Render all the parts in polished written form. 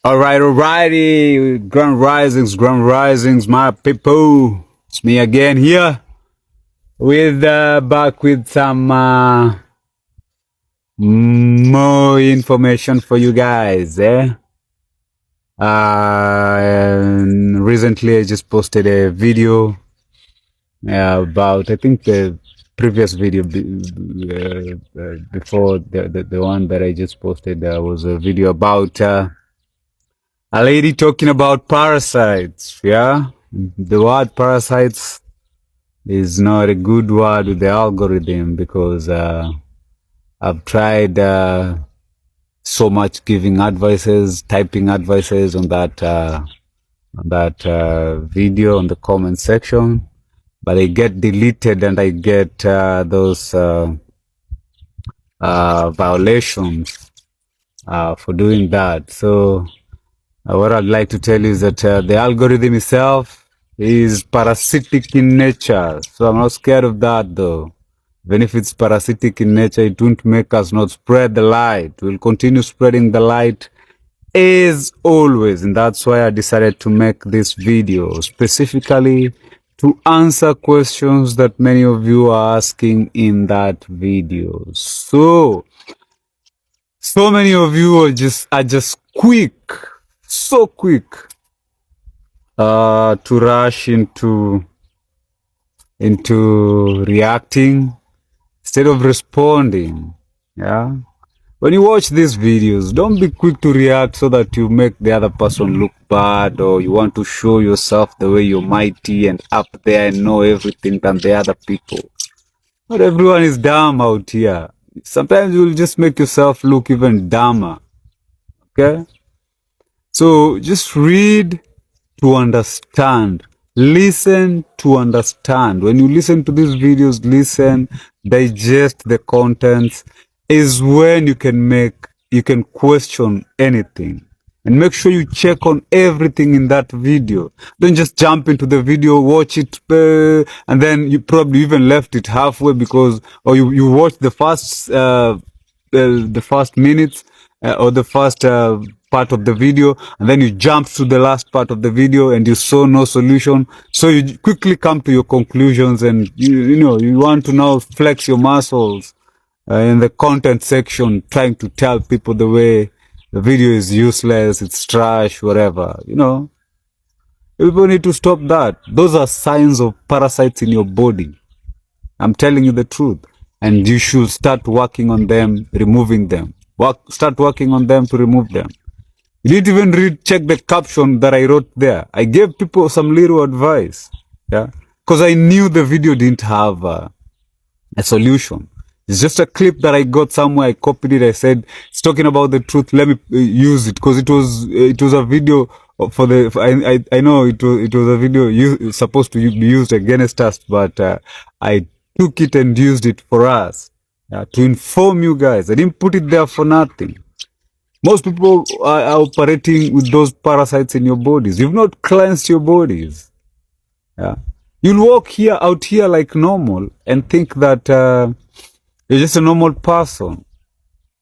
Alrighty, grand risings, my people. It's me again here with back with some more information for you guys. Recently I just posted a video about, I think the previous video before the one that I just posted was a video about a lady talking about parasites. Yeah, the word parasites is not a good word with the algorithm because I've tried so much giving advices, typing advices on that video on the comment section, but I get deleted and I get those violations for doing that. So what I'd like to tell you is that the algorithm itself is parasitic in nature. So I'm not scared of that though. Even if it's parasitic in nature, it won't make us not spread the light. We'll continue spreading the light as always. And that's why I decided to make this video specifically to answer questions that many of you are asking in that video. So many of you are just quick, so quick to rush into reacting instead of responding. Yeah, when you watch these videos, don't be quick to react so that you make the other person look bad, or you want to show yourself the way you're mighty and up there and know everything than the other people. Not everyone is dumb out here. Sometimes you'll just make yourself look even dumber. Okay, so just read to understand. Listen to understand. When you listen to these videos, listen, digest the contents, is when you can question anything. And make sure you check on everything in that video. Don't just jump into the video, watch it, and then you probably even left it halfway or you watched the first minutes or the first part of the video, and then you jump to the last part of the video and you saw no solution. So you quickly come to your conclusions, and you want to now flex your muscles in the content section, trying to tell people the way the video is useless, it's trash, whatever. People need to stop that. Those are signs of parasites in your body. I'm telling you the truth. And you should start working on them, removing them. Start working on them to remove them. You didn't even check the caption that I wrote there. I gave people some little advice. Yeah. Because I knew the video didn't have a solution. It's just a clip that I got somewhere. I copied it. I said, it's talking about the truth. Let me use it. Because it was a video for I know it was a video supposed to be used against us, but I took it and used it for us to inform you guys. I didn't put it there for nothing. Most people are operating with those parasites in your bodies. You've not cleansed your bodies. Yeah. You'll walk out here like normal and think that you're just a normal person,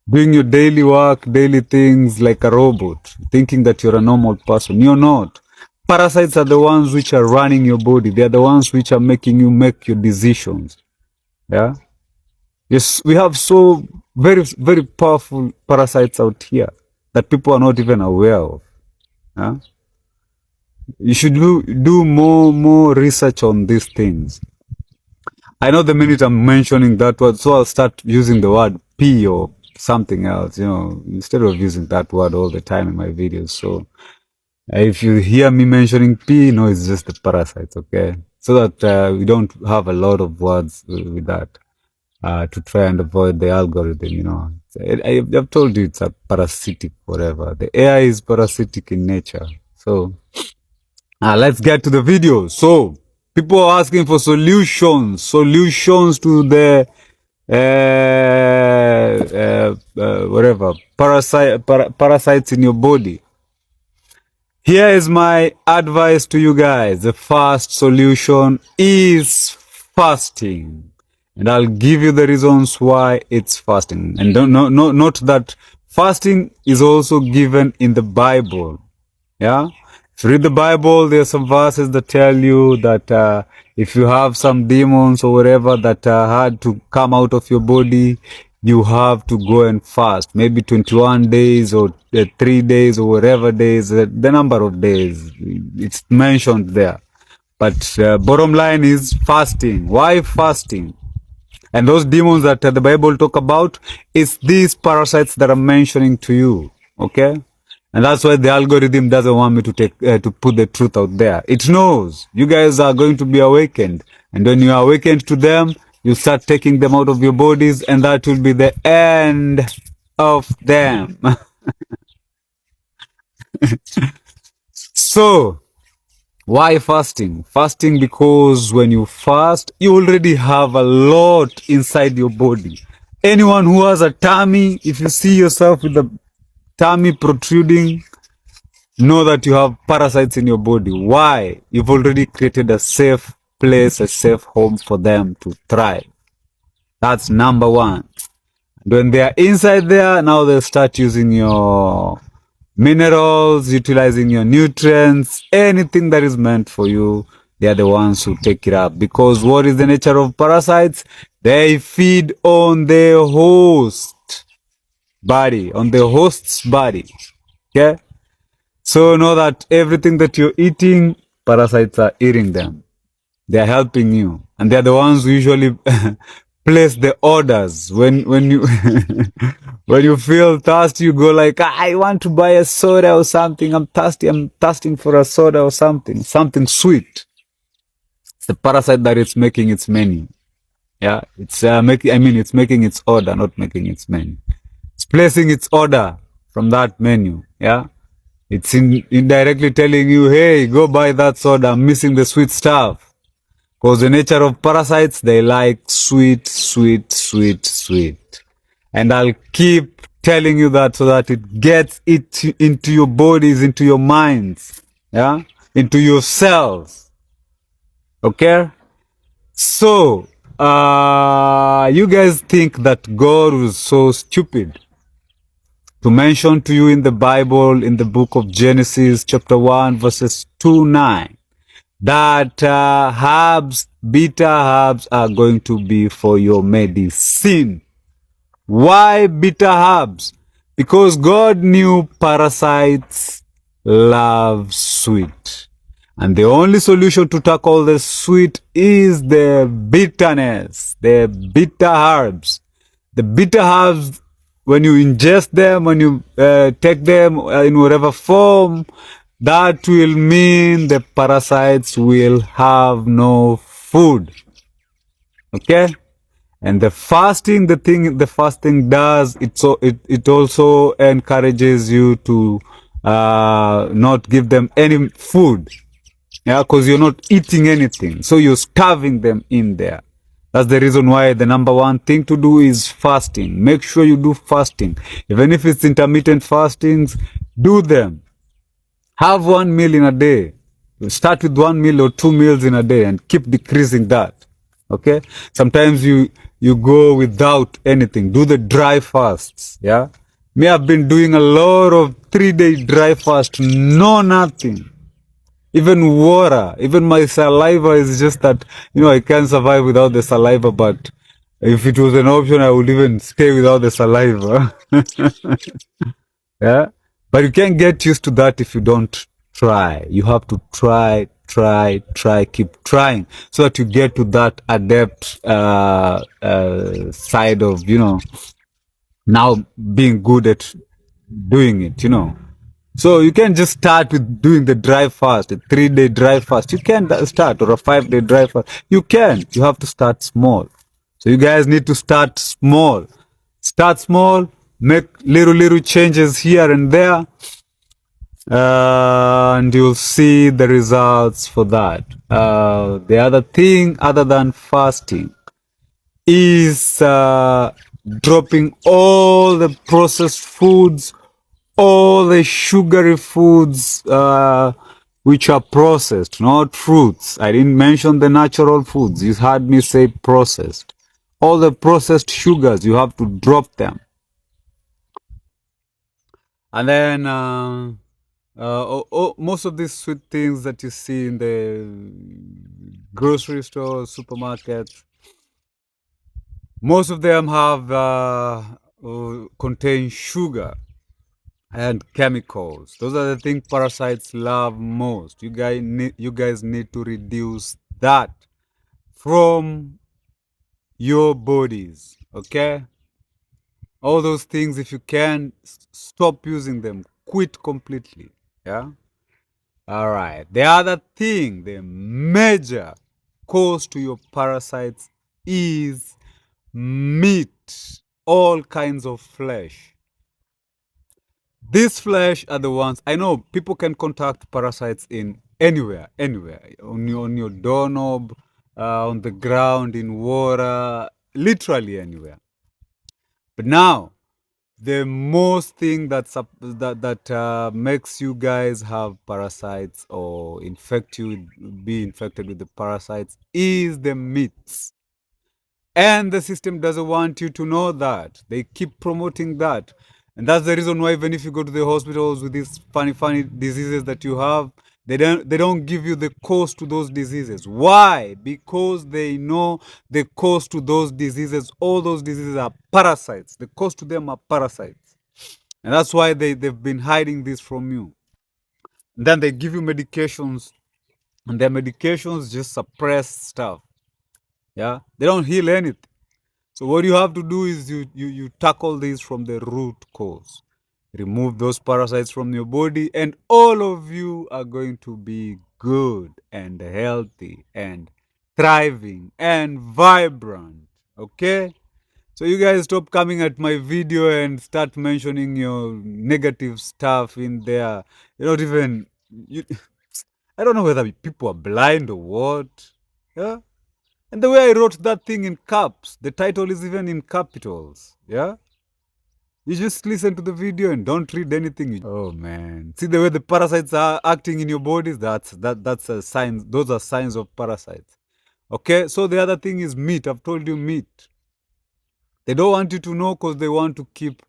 doing your daily work, daily things like a robot, thinking that you're a normal person. You're not. Parasites are the ones which are running your body. They're the ones which are making you make your decisions. Yeah. Yes, we have so very, very powerful parasites out here that people are not even aware of. Yeah? You should do more research on these things. I know the minute I'm mentioning that word, so I'll start using the word P or something else, instead of using that word all the time in my videos. So if you hear me mentioning P, it's just the parasites, okay? So that we don't have a lot of words with that. To try and avoid the algorithm, I've told you it's a parasitic, whatever. The AI is parasitic in nature. So, let's get to the video. So, people are asking for solutions to the, whatever, parasites in your body. Here is my advice to you guys. The first solution is fasting. And I'll give you the reasons why it's fasting. And not that Fasting is also given in the Bible. Yeah. If you read the Bible, there are some verses that tell you that if you have some demons or whatever that had to come out of your body, you have to go and fast. Maybe 21 days or 3 days or whatever days, the number of days. It's mentioned there. But bottom line is fasting. Why fasting? And those demons that the Bible talk about, it's these parasites that I'm mentioning to you. Okay? And that's why the algorithm doesn't want me to to put the truth out there. It knows you guys are going to be awakened. And when you are awakened to them, you start taking them out of your bodies, and that will be the end of them. So, why fasting? Fasting because when you fast, you already have a lot inside your body. Anyone who has a tummy, if you see yourself with the tummy protruding, know that you have parasites in your body. Why? You've already created a safe place, a safe home for them to thrive. That's number one. And when they are inside there, now they'll start using your minerals, utilizing your nutrients, anything that is meant for you. They are the ones who take it up. Because what is the nature of parasites? They feed on the host body, on the host's body. Okay? So know that everything that you're eating, parasites are eating them. They are helping you. And they're the ones who usually place the orders. When you when you feel thirsty, you go like, I want to buy a soda or something. I'm thirsting for a soda or something sweet. It's the parasite that it's making its menu. Yeah, it's it's making its order, not making its menu. It's placing its order from that menu. Yeah. It's indirectly telling you, hey, go buy that soda. I'm missing the sweet stuff. Because the nature of parasites, they like sweet, sweet, sweet, sweet. And I'll keep telling you that so that it gets it into your bodies, into your minds, yeah, into your cells. Okay? So, you guys think that God was so stupid to mention to you in the Bible, in the book of Genesis, chapter 1, verses 2-9, that herbs, bitter herbs are going to be for your medicine. Why bitter herbs? Because God knew parasites love sweet. And the only solution to tackle the sweet is the bitterness, the bitter herbs. The bitter herbs, when you ingest them, when you take them in whatever form, that will mean the parasites will have no food. Okay? And the fasting, the fasting does, it also encourages you to not give them any food. Yeah, because you're not eating anything. So you're starving them in there. That's the reason why the number one thing to do is fasting. Make sure you do fasting. Even if it's intermittent fastings, do them. Have 1 meal in a day. Start with 1 meal or 2 meals in a day and keep decreasing that. Okay? Sometimes you go without anything. Do the dry fasts. Yeah? Me, I've been doing a lot of 3-day dry fast. No, nothing. Even water, even my saliva is just that, I can't survive without the saliva, but if it was an option, I would even stay without the saliva. Yeah. But you can't get used to that if you don't try. You have to try, keep trying so that you get to that adept side of, now being good at doing it, So you can just start with doing the dry fast, a 3-day dry fast. You can start, or a 5-day dry fast. You can. You have to start small. So you guys need to start small. Start small, make little changes here and there, and you'll see the results for that. The other thing, other than fasting, is dropping all the processed foods, all the sugary foods which are processed, not fruits. I didn't mention the natural foods. You heard me say processed. All the processed sugars, you have to drop them. And then most of these sweet things that you see in the grocery stores, supermarkets, most of them have contain sugar and chemicals. Those are the things parasites love most. You guys need to reduce that from your bodies. Okay, all those things, if you can, stop using them. Quit completely. Yeah. All right. The other thing, the major cause to your parasites is meat, all kinds of flesh. These flesh are the ones, I know people can contact parasites in anywhere, on your doorknob, on the ground, in water, literally anywhere. But now, the most thing that makes you guys have parasites or be infected with the parasites is the meats. And the system doesn't want you to know that. They keep promoting that. And that's the reason why even if you go to the hospitals with these funny diseases that you have, they don't give you the cause to those diseases. Why? Because they know the cause to those diseases. All those diseases are parasites. The cause to them are parasites. And that's why they've been hiding this from you. And then they give you medications, and their medications just suppress stuff. Yeah. They don't heal anything. So what you have to do is you tackle this from the root cause. Remove those parasites from your body, and all of you are going to be good and healthy and thriving and vibrant. Okay? So you guys stop coming at my video and start mentioning your negative stuff in there. You're not even you I don't know whether people are blind or what. Yeah? And the way I wrote that thing in caps, the title is even in capitals. Yeah? You just listen to the video and don't read anything. Oh man. See the way the parasites are acting in your bodies? That's a sign. Those are signs of parasites. Okay? So the other thing is meat. I've told you meat. They don't want you to know because they want to keep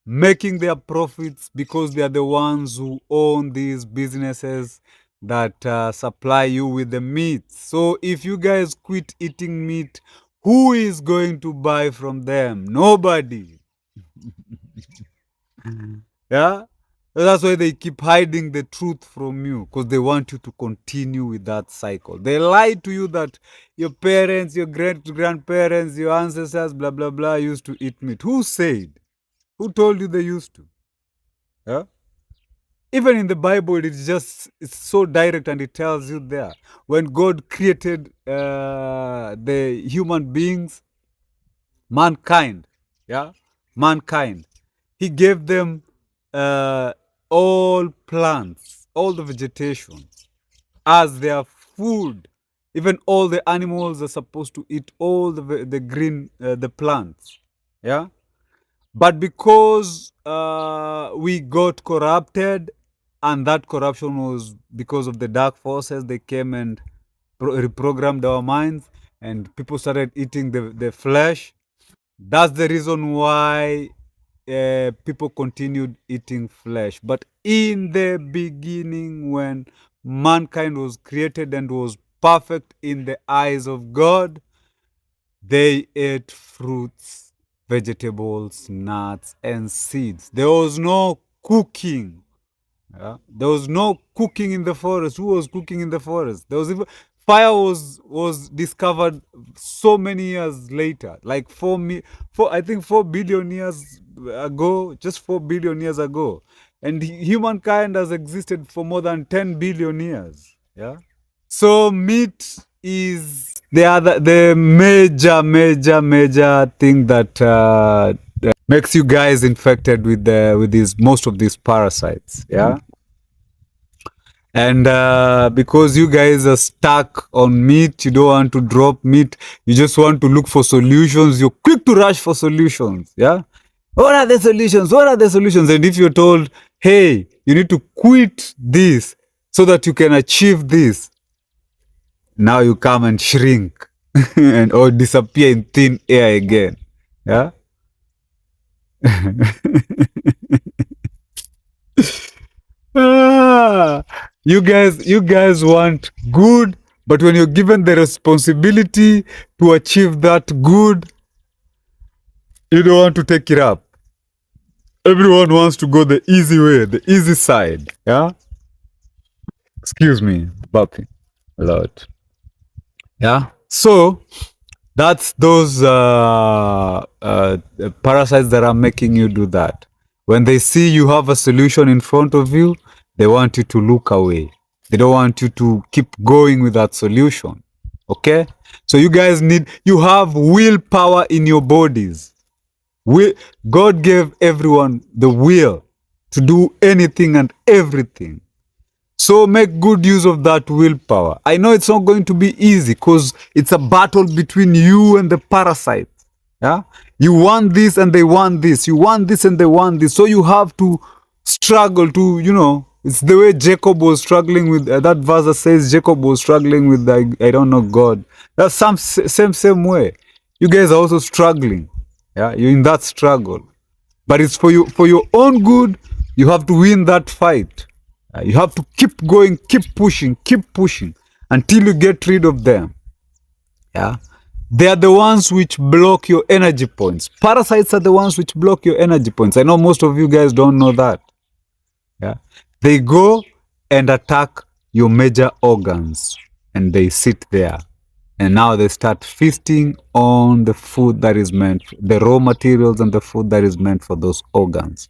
making their profits because they are the ones who own these businesses that supply you with the meat. So if you guys quit eating meat, who is going to buy from them? Nobody. Yeah? So that's why they keep hiding the truth from you because they want you to continue with that cycle. They lie to you that your parents, your great grandparents, your ancestors, blah, blah, blah, used to eat meat. Who said? Who told you they used to? Yeah? Even in the Bible, it's so direct and it tells you there. When God created the human beings, mankind, yeah, mankind, He gave them uh, all plants, all the vegetation as their food. Even all the animals are supposed to eat all the green the plants, yeah. But because we got corrupted, and that corruption was because of the dark forces, they came and reprogrammed our minds, and people started eating the flesh. That's the reason why people continued eating flesh. But in the beginning, when mankind was created and was perfect in the eyes of God, they ate fruits, vegetables, nuts, and seeds. There was no cooking. Yeah? There was no cooking in the forest. Who was cooking in the forest? There was even fire was discovered so many years later, like I think 4 billion years ago, just 4 billion years ago, and humankind has existed for more than 10 billion years. Yeah. So meat is the major thing that makes you guys infected with these most of these parasites. Yeah. And because you guys are stuck on meat, you don't want to drop meat, you just want to look for solutions, you're quick to rush for solutions. Yeah. What are the solutions? What are the solutions? And if you're told, hey, you need to quit this so that you can achieve this, now you come and shrink and or disappear in thin air again. Yeah. You guys want good, but when you're given the responsibility to achieve that good, you don't want to take it up. Everyone wants to go the easy way, the easy side. Yeah. Excuse me, Bumpy. A lot. Yeah. So that's those parasites that are making you do that. When they see you have a solution in front of you, they want you to look away. They don't want you to keep going with that solution. Okay? So you have willpower in your bodies. God gave everyone the will to do anything and everything. So make good use of that willpower. I know it's not going to be easy because it's a battle between you and the parasite. Yeah, you want this and they want this. You want this and they want this. So you have to struggle to, it's the way Jacob was struggling with that verse that says Jacob was struggling with I don't know God. That's same way. You guys are also struggling. Yeah, you're in that struggle, but it's for your own good. You have to win that fight. You have to keep going, keep pushing until you get rid of them. Yeah. They are the ones which block your energy points. Parasites are the ones which block your energy points. I know most of you guys don't know that. Yeah. They go and attack your major organs and they sit there. And now they start feasting on the food that is meant, the raw materials and the food that is meant for those organs.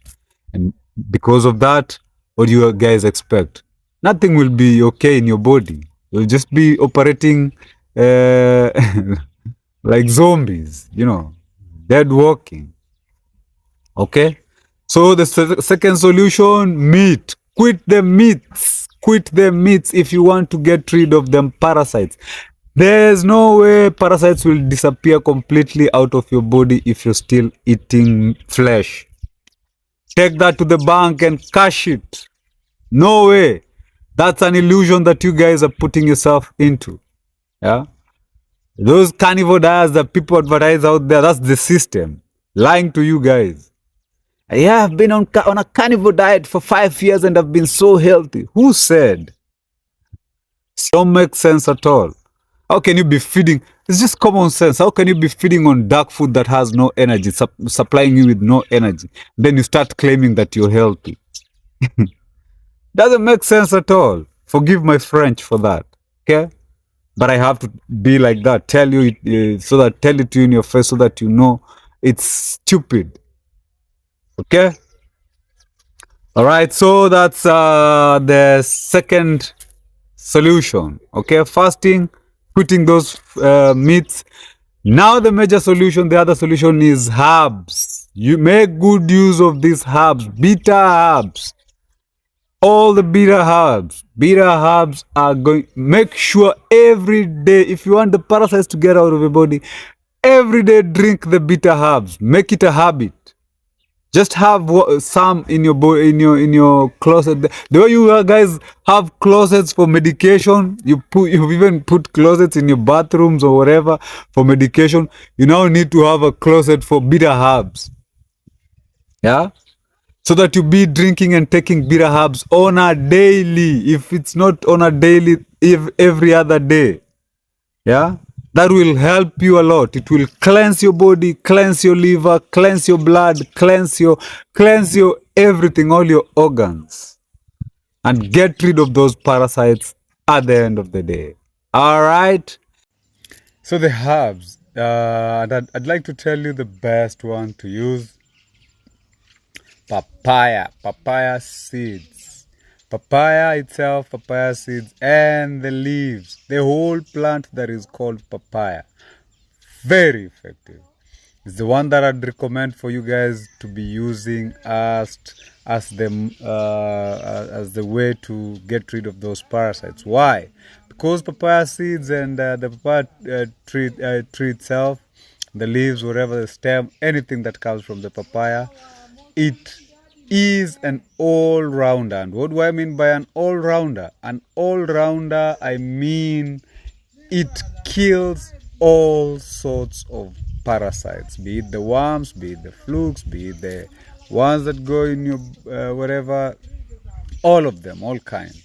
And because of that, what do you guys expect? Nothing will be okay in your body. You'll just be operating like zombies, dead walking. Okay? So the second solution, meat. Quit the meats. Quit the meats if you want to get rid of them parasites. There's no way parasites will disappear completely out of your body if you're still eating flesh. Take that to the bank and cash it. No way. That's an illusion that you guys are putting yourself into. Yeah. Those carnivore diets that people advertise out there, that's the system lying to you guys. Yeah, I've been on a carnivore diet for 5 years and I've been so healthy. Who said? It don't make sense at all. How can you be feeding? It's just common sense. How can you be feeding on dark food that has no energy, supplying you with no energy? Then you start claiming that you're healthy. Doesn't make sense at all. Forgive my French for that. Okay? But I have to be like that. Tell it to you in your face so that you know it's stupid. Okay? Alright, so that's the second solution. Okay, fasting, quitting those meats. Now the major solution, the other solution is herbs. You make good use of these herbs, bitter herbs. All the bitter herbs. Bitter herbs are going. Make sure every day, if you want the parasites to get out of your body, every day drink the bitter herbs. Make it a habit. Just have some in your in your closet. The way you guys have closets for medication, you even put closets in your bathrooms or whatever for medication. You now need to have a closet for bitter herbs. Yeah, so that you be drinking and taking bitter herbs on a daily. If it's not on a daily, if every other day. Yeah. That will help you a lot. It will cleanse your body, cleanse your liver, cleanse your blood, cleanse your everything, all your organs. And get rid of those parasites at the end of the day. All right? So the herbs, I'd like to tell you the best one to use. Papaya seeds. Papaya itself, papaya seeds, and the leaves, the whole plant that is called papaya. Very effective. It's the one that I'd recommend for you guys to be using as the way to get rid of those parasites. Why? Because papaya seeds and the papaya tree itself, the leaves, whatever, the stem, anything that comes from the papaya, it is an all-rounder. And what do I mean by an all-rounder? An all-rounder, I mean it kills all sorts of parasites, be it the worms, be it the flukes, be it the ones that go in your whatever, all of them, all kinds.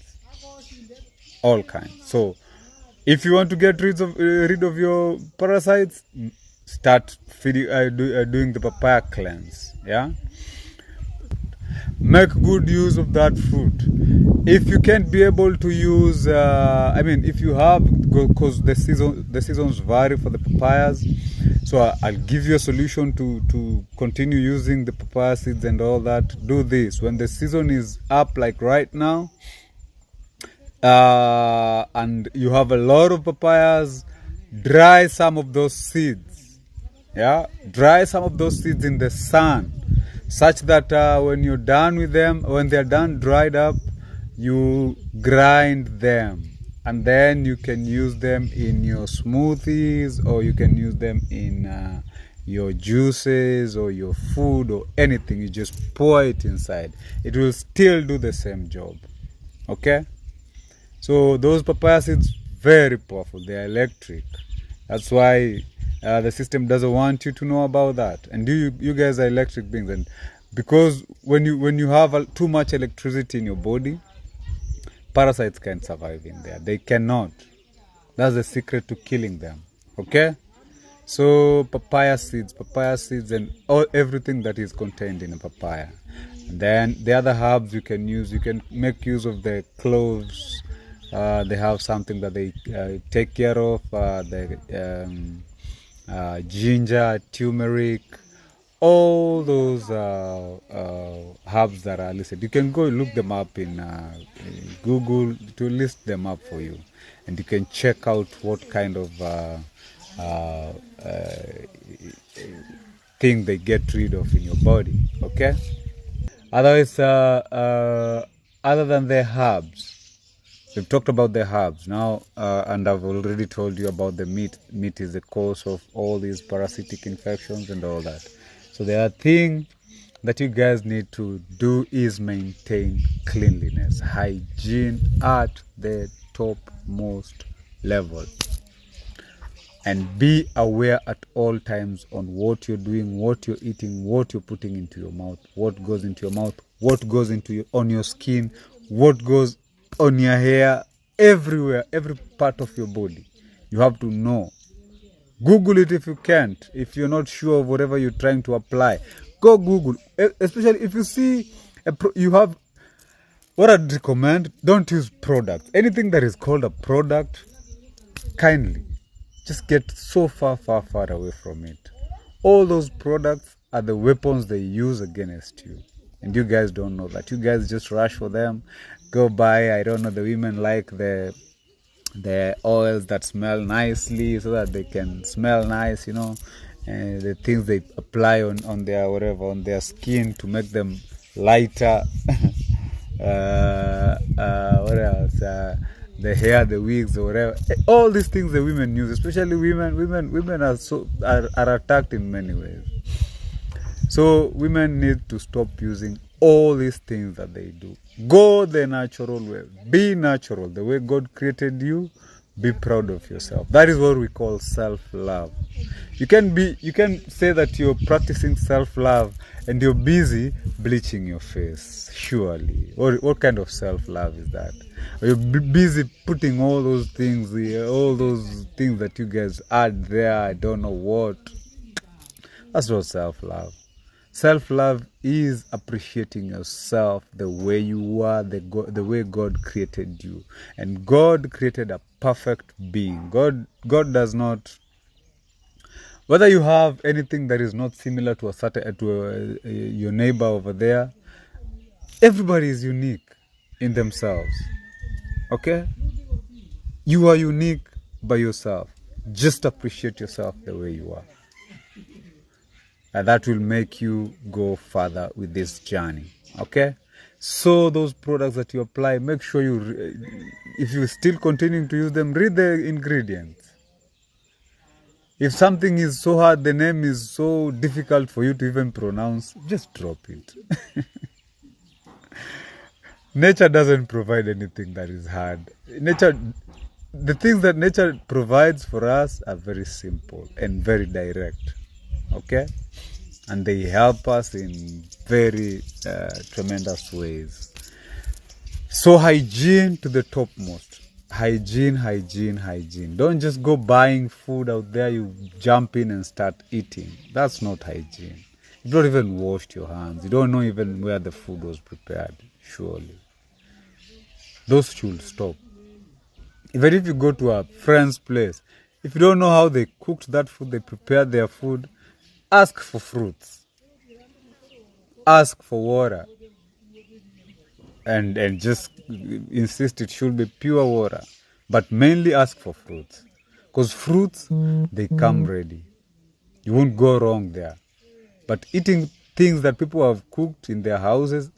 all kinds. So if you want to get rid of your parasites, start doing the papaya cleanse. Yeah, make good use of that fruit. If you can't be able to use, I mean, if you have, because the seasons vary for the papayas, so I'll give you a solution to continue using the papaya seeds and all that. Do this when the season is up, like right now, and you have a lot of papayas. Dry some of those seeds. Yeah, dry some of those seeds in the sun, such that when you're done with them, when they're done dried up, you grind them, and then you can use them in your smoothies, or you can use them in your juices or your food or anything. You just pour it inside. It will still do the same job. Okay? So those papaya seeds, very powerful. They are electric. That's why the system doesn't want you to know about that. And you guys are electric beings, and because when you have too much electricity in your body, parasites can't survive in there. They cannot. That's the secret to killing them. Okay? So papaya seeds, and everything that is contained in a papaya. And then the other herbs you can use. You can make use of the cloves. They have something that they take care of. The ginger, turmeric, all those herbs that are listed. You can go look them up in Google to list them up for you, and you can check out what kind of thing they get rid of in your body. Okay. Otherwise, other than the herbs, we've talked about the herbs now, and I've already told you about the meat. Meat is the cause of all these parasitic infections and all that. So the other thing that you guys need to do is maintain cleanliness, hygiene at the topmost level. And be aware at all times on what you're doing, what you're eating, what you're putting into your mouth, what goes into your mouth, what goes on your skin, what goes on your hair, everywhere, every part of your body. You have to know. Google it if you can't. If you're not sure of whatever you're trying to apply, go Google. Especially if you see you have, what I'd recommend, don't use products. Anything that is called a product, kindly just get so far away from it. All those products are the weapons they use against you. And you guys don't know that. You guys just rush for them. Go buy, I don't know, the women like the oils that smell nicely so that they can smell nice, and the things they apply on their on their skin to make them lighter. What else? The hair, the wigs, or whatever. All these things the women use, especially women. Women are attacked in many ways. So women need to stop using all these things that they do. Go the natural way. Be natural. The way God created you, be proud of yourself. That is what we call self-love. You can say that you're practicing self-love and you're busy bleaching your face. Surely. What kind of self-love is that? You're busy putting all those things that you guys add there, I don't know what. That's not self-love. Self-love is appreciating yourself the way you are, the way God created you. And God created a perfect being. God does not, whether you have anything that is not similar to your neighbor over there, everybody is unique in themselves. Okay? You are unique by yourself. Just appreciate yourself the way you are. And that will make you go further with this journey. Okay? So those products that you apply, make sure if you're still continuing to use them, read the ingredients. If something is so hard, the name is so difficult for you to even pronounce, just drop it. Nature doesn't provide anything that is hard. The things that nature provides for us are very simple and very direct. Okay? And they help us in very tremendous ways. So hygiene to the topmost. hygiene. Don't just go buying food out there, you jump in and start eating. That's not hygiene. You don't even wash your hands. You don't know even where the food was prepared, surely. Those should stop. Even if you go to a friend's place, if you don't know how they cooked that food, they prepared their food, ask for fruits. Ask for water. And just insist it should be pure water. But mainly ask for fruits. Because fruits, they come ready. You won't go wrong there. But eating things that people have cooked in their houses,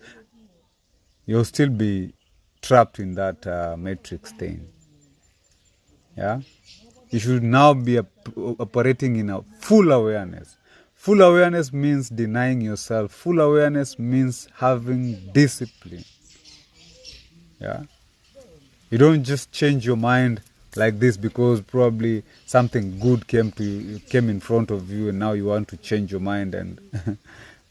you'll still be trapped in that matrix thing. Yeah? You should now be operating in a full awareness. Full awareness means denying yourself. Full awareness means having discipline. Yeah? You don't just change your mind like this because probably something good came in front of you and now you want to change your mind and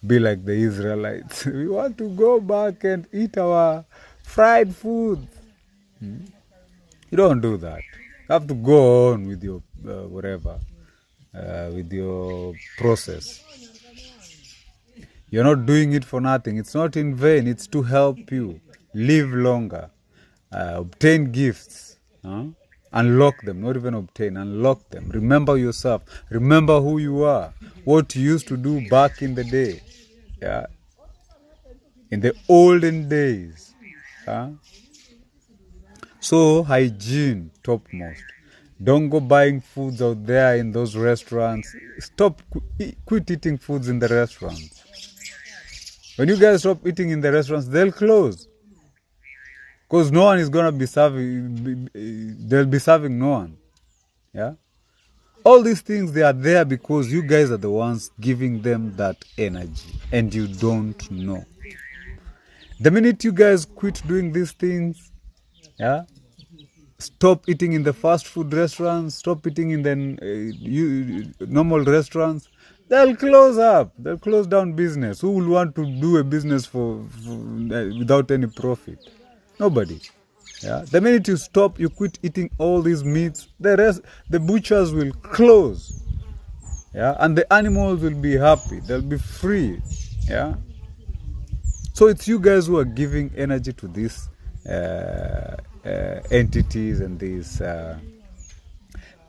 be like the Israelites. We want to go back and eat our fried food. You don't do that. You have to go on with your with your process. You're not doing it for nothing. It's not in vain. It's to help you live longer, obtain gifts, unlock them, not even obtain, unlock them. Remember yourself. Remember who you are, what you used to do back in the day, yeah, in the olden days. So hygiene topmost. Don't go buying foods out there in those restaurants. Quit eating foods in the restaurants. When you guys stop eating in the restaurants, they'll close. Because no one is going to be serving, they'll be serving no one. Yeah? All these things, they are there because you guys are the ones giving them that energy. And you don't know. The minute you guys quit doing these things, yeah, stop eating in the fast food restaurants, stop eating in the normal restaurants, they'll close up. They'll close down business. Who will want to do a business without any profit? Nobody. Yeah. The minute you stop, you quit eating all these meats, the butchers will close. Yeah. And the animals will be happy. They'll be free. Yeah. So it's you guys who are giving energy to these entities and these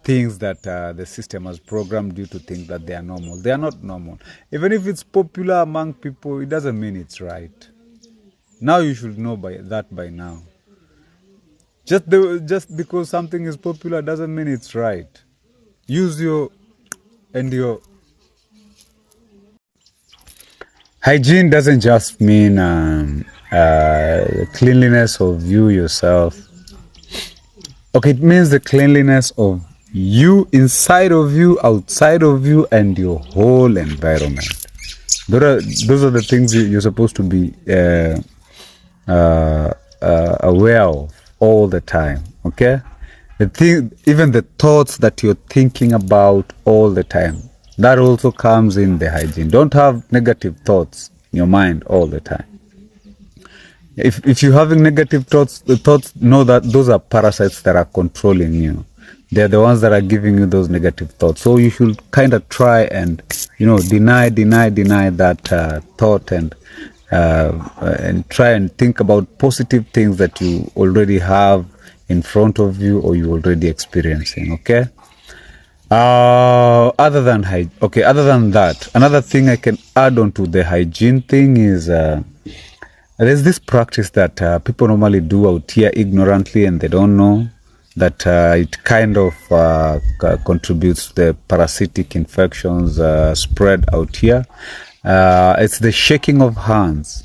things that the system has programmed you to think that they are normal. They are not normal. Even if it's popular among people, it doesn't mean it's right. Now you should know by now. Just because something is popular doesn't mean it's right. Use your hygiene doesn't just mean the cleanliness of you yourself. Okay, it means the cleanliness of you, inside of you, outside of you, and your whole environment. Those are the things you're supposed to be aware of all the time. Okay, even the thoughts that you're thinking about all the time, that also comes in the hygiene. Don't have negative thoughts in your mind all the time. If you're having negative thoughts, the thoughts, know that those are parasites that are controlling you. They're the ones that are giving you those negative thoughts. So you should kind of try and, deny that thought and try and think about positive things that you already have in front of you or you're already experiencing. Okay. Other than that, another thing I can add on to the hygiene thing is there's this practice that people normally do out here ignorantly, and they don't know that it kind of contributes to the parasitic infections spread out here. It's the shaking of hands.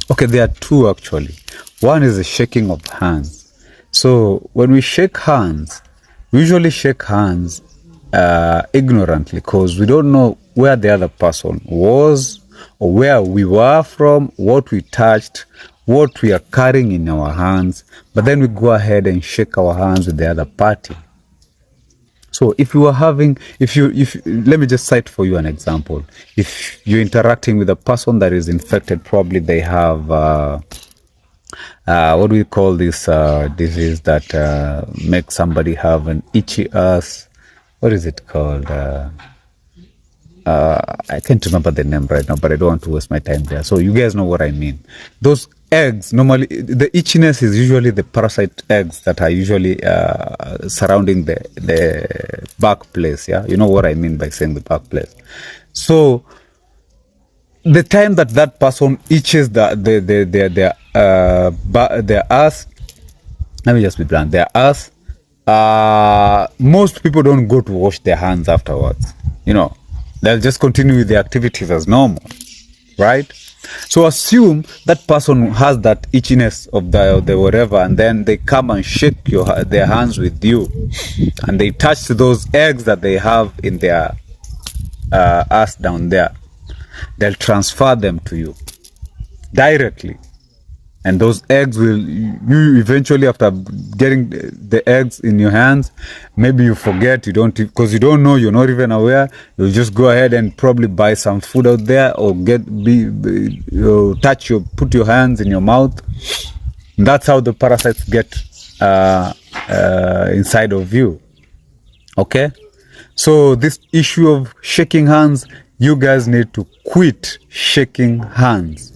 Okay, there are two actually. One is the shaking of hands. So when we shake hands, we usually shake hands ignorantly because we don't know where the other person was or where we were from, what we touched, what we are carrying in our hands, but then we go ahead and shake our hands with the other party. So if you are having, let me just cite for you an example. If you're interacting with a person that is infected, probably they have what do we call this disease that makes somebody have an itchy ass? What is it called? I can't remember the name right now, but I don't want to waste my time there. So you guys know what I mean. Those eggs, normally, the itchiness is usually the parasite eggs that are usually surrounding the back place. Yeah, you know what I mean by saying the back place. So the time that person itches their ass, let me just be blunt, their ass, most people don't go to wash their hands afterwards. You know, they'll just continue with the activities as normal, right? So assume that person has that itchiness of the whatever, and then they come and shake their hands with you, and they touch those eggs that they have in their ass down there. They'll transfer them to you directly. And those eggs will, you eventually, after getting the eggs in your hands, maybe you forget, you don't, because you don't know, you're not even aware, you'll just go ahead and probably buy some food out there, or put your hands in your mouth. And that's how the parasites get inside of you. Okay? So this issue of shaking hands, you guys need to quit shaking hands.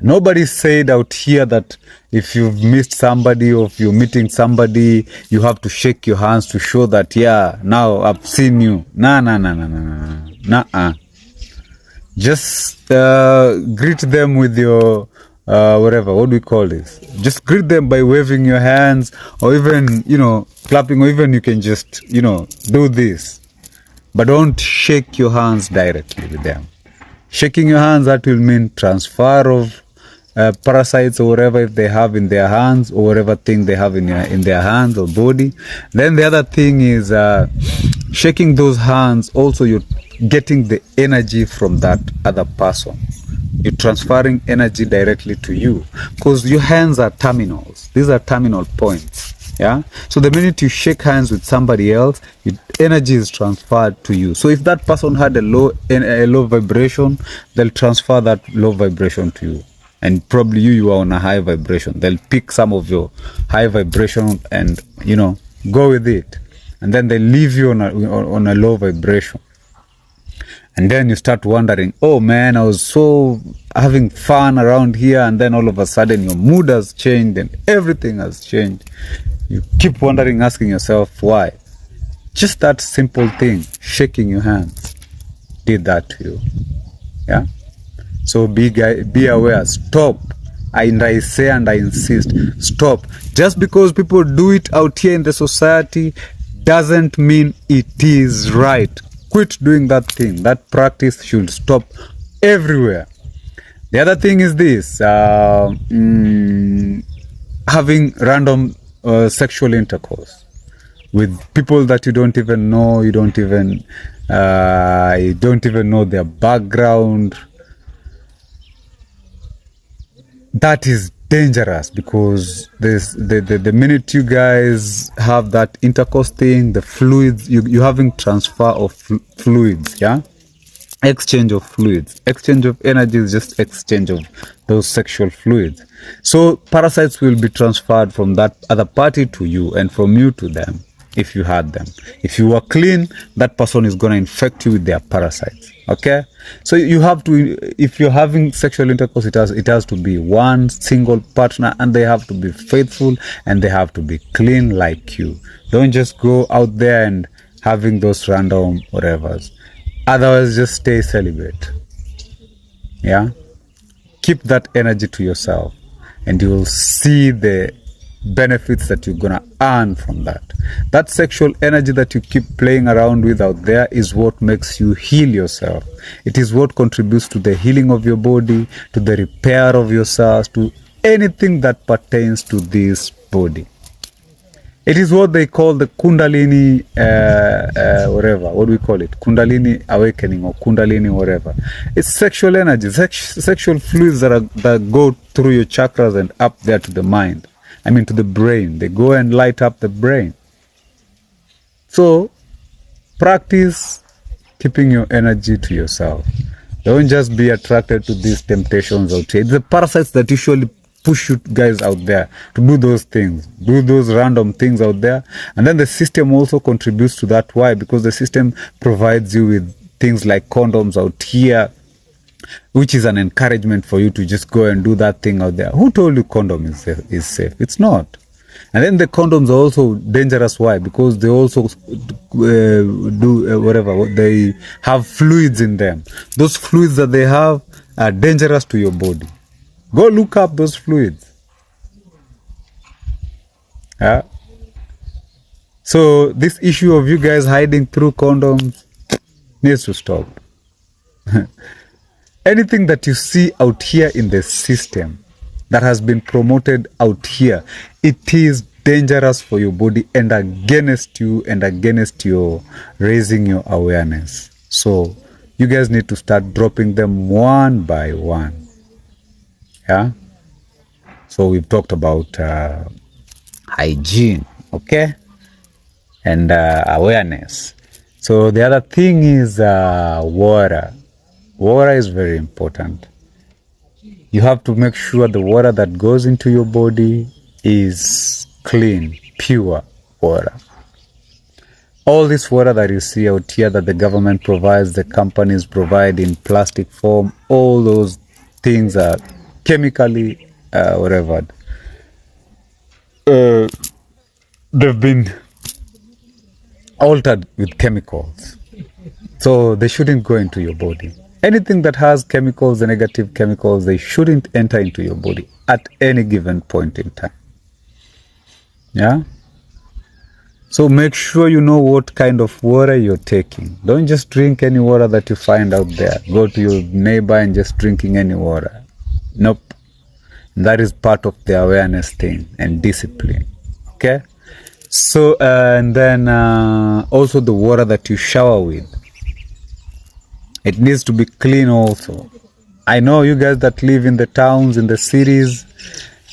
Nobody said out here that if you've missed somebody or if you're meeting somebody, you have to shake your hands to show that, yeah, now I've seen you. Nah. Just greet them with your whatever. What do we call this? Just greet them by waving your hands, or even, clapping, or even you can just, do this. But don't shake your hands directly with them. Shaking your hands, that will mean transfer of parasites or whatever if they have in their hands, or whatever thing they have in their hands or body. Then the other thing is shaking those hands, also you're getting the energy from that other person. You're transferring energy directly to you, because your hands are terminals. These are terminal points. Yeah. So the minute you shake hands with somebody else, energy is transferred to you. So if that person had a low vibration, they'll transfer that low vibration to you. And probably you are on a high vibration. They'll pick some of your high vibration and, go with it. And then they leave you on a low vibration. And then you start wondering, oh man, I was so having fun around here, and then all of a sudden your mood has changed and everything has changed. You keep wondering, asking yourself why. Just that simple thing, shaking your hands, did that to you. Yeah? So be aware, stop. I say and I insist, stop. Just because people do it out here in the society doesn't mean it is right. Quit doing that thing. That practice should stop everywhere. The other thing is this, having random sexual intercourse with people that you don't even know, you don't even know their background. That is dangerous, because the minute you guys have that intercourse thing, the fluids, you're having transfer of fluids, yeah? Exchange of fluids. Exchange of energy is just exchange of those sexual fluids. So parasites will be transferred from that other party to you, and from you to them, if you had them. If you are clean, that person is going to infect you with their parasites. Okay? So you have to, if you're having sexual intercourse, it has to be one single partner, and they have to be faithful, and they have to be clean like you. Don't just go out there and having those random whatevers. Otherwise, just stay celibate. Yeah? Keep that energy to yourself, and you will see the benefits that you're going to earn from that. That sexual energy that you keep playing around with out there is what makes you heal yourself. It is what contributes to the healing of your body, to the repair of your cells, to anything that pertains to this body. It is what they call the Kundalini, whatever. What do we call it? Kundalini awakening, or Kundalini whatever. It's sexual energy, sexual fluids that go through your chakras and up there to the mind. I mean to the brain. They go and light up the brain. So practice keeping your energy to yourself. Don't just be attracted to these temptations out here. It's the parasites that usually push you guys out there to do those things, do those random things out there. And then the system also contributes to that. Why? Because the system provides you with things like condoms out here, which is an encouragement for you to just go and do that thing out there. Who told you condom is safe? It's not. And then the condoms are also dangerous. Why? Because they also do whatever. They have fluids in them. Those fluids that they have are dangerous to your body. Go look up those fluids. Yeah. So this issue of you guys hiding through condoms needs to stop. Anything that you see out here in the system that has been promoted out here, it is dangerous for your body and against you and against your raising your awareness. So you guys need to start dropping them one by one. Yeah. So we've talked about hygiene, okay, and awareness. So the other thing is water. Water is very important. You have to make sure the water that goes into your body is clean, pure water. All this water that you see out here that the government provides, the companies provide in plastic form, all those things are chemically whatever. They've been altered with chemicals. So they shouldn't go into your body. Anything that has chemicals, the negative chemicals, they shouldn't enter into your body at any given point in time. Yeah? So make sure you know what kind of water you're taking. Don't just drink any water that you find out there. Go to your neighbor and just drinking any water. Nope. That is part of the awareness thing and discipline. Okay? So, and then also the water that you shower with. It needs to be clean also. I know you guys that live in the towns, in the cities,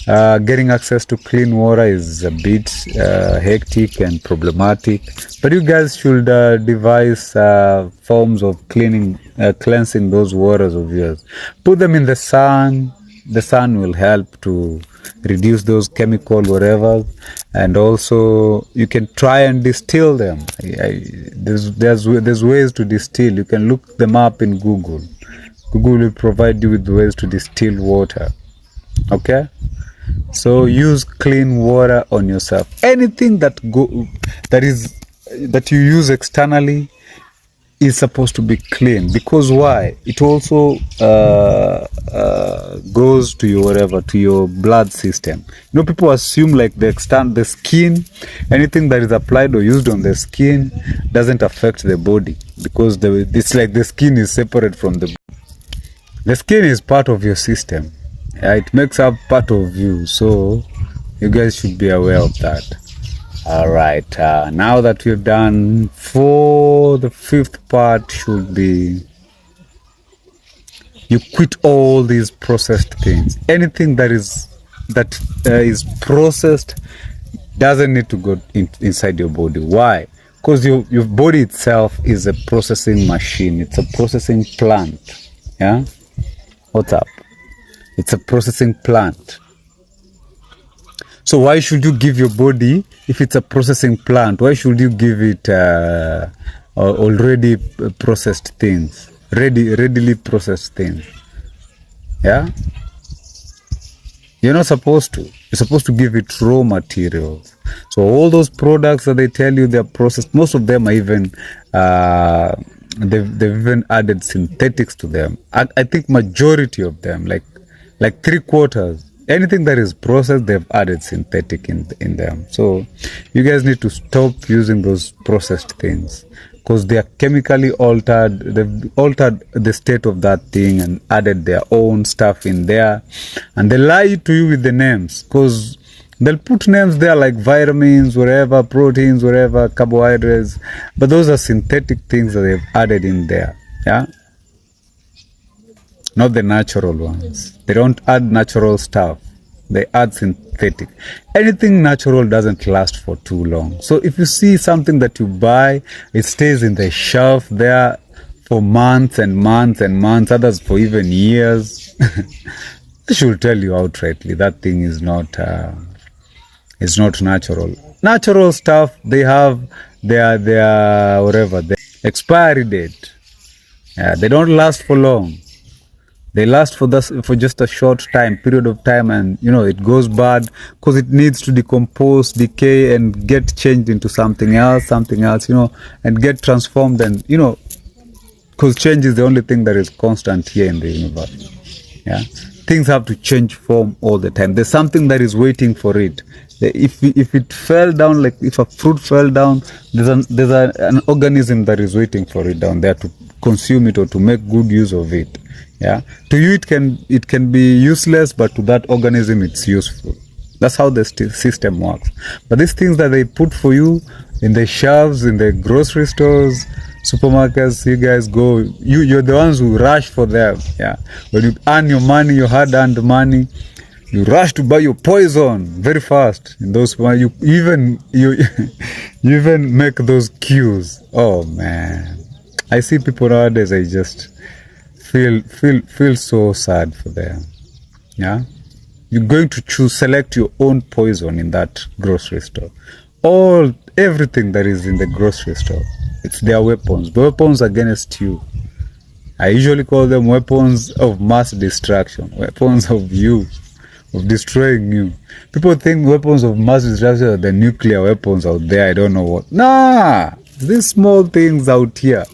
getting access to clean water is a bit hectic and problematic. But you guys should devise forms of cleansing those waters of yours. Put them in the sun. The sun will help to reduce those chemical whatever, and also you can try and distill them. There's ways to distill. You can look them up in Google. Google will provide you with ways to distill water. Okay, so use clean water on yourself. Anything that you use externally is supposed to be clean, because why? It also goes to your blood system. You know, people assume like the skin, anything that is applied or used on the skin doesn't affect the body, because it's like the skin is separate from the skin is part of your system. Yeah, it makes up part of you, so you guys should be aware of that. All right, now that we've done for the fifth part should be you quit all these processed things. Anything that is processed doesn't need to go inside your body. Why? Because your body itself is a processing machine. It's a processing plant. Yeah? What's up? It's a processing plant. So why should you give your body, if it's a processing plant, why should you give it already processed things, readily processed things? Yeah? You're not supposed to. You're supposed to give it raw materials. So all those products that they tell you they're processed, most of them are even, they've even added synthetics to them. I think majority of them, like 3/4, anything that is processed, they've added synthetic in them. So you guys need to stop using those processed things, because they are chemically altered. They've altered the state of that thing and added their own stuff in there, and they lie to you with the names, because they'll put names there like vitamins, whatever, proteins, whatever, carbohydrates, but those are synthetic things that they've added in there. Yeah, not the natural ones. They don't add natural stuff. They add synthetic. Anything natural doesn't last for too long. So if you see something that you buy, it stays in the shelf there for months and months and months, others for even years. I should tell you outrightly that thing is not natural. Natural stuff, they have their whatever, their expiry date. They don't last for long. They last for just a short period of time, and it goes bad because it needs to decompose, decay, and get changed into something else, and get transformed, and because change is the only thing that is constant here in the universe. Yeah, things have to change form all the time. There's something that is waiting for it. If it fell down, like if a fruit fell down, there's an organism that is waiting for it down there to consume it or to make good use of it. Yeah, to you it can be useless, but to that organism it's useful. That's how the system works. But these things that they put for you in the shelves, in the grocery stores, supermarkets, you guys go, you're the ones who rush for them. Yeah, when you earn your money, your hard-earned money, you rush to buy your poison very fast. In those, you even make those queues. Oh man, I see people nowadays. I just feel so sad for them. Yeah, you're going to select your own poison in that grocery store. Everything that is in the grocery store, it's their weapons. The weapons against you. I usually call them weapons of mass destruction. Weapons of destroying you. People think weapons of mass destruction are the nuclear weapons out there. I don't know what. Nah, these small things out here.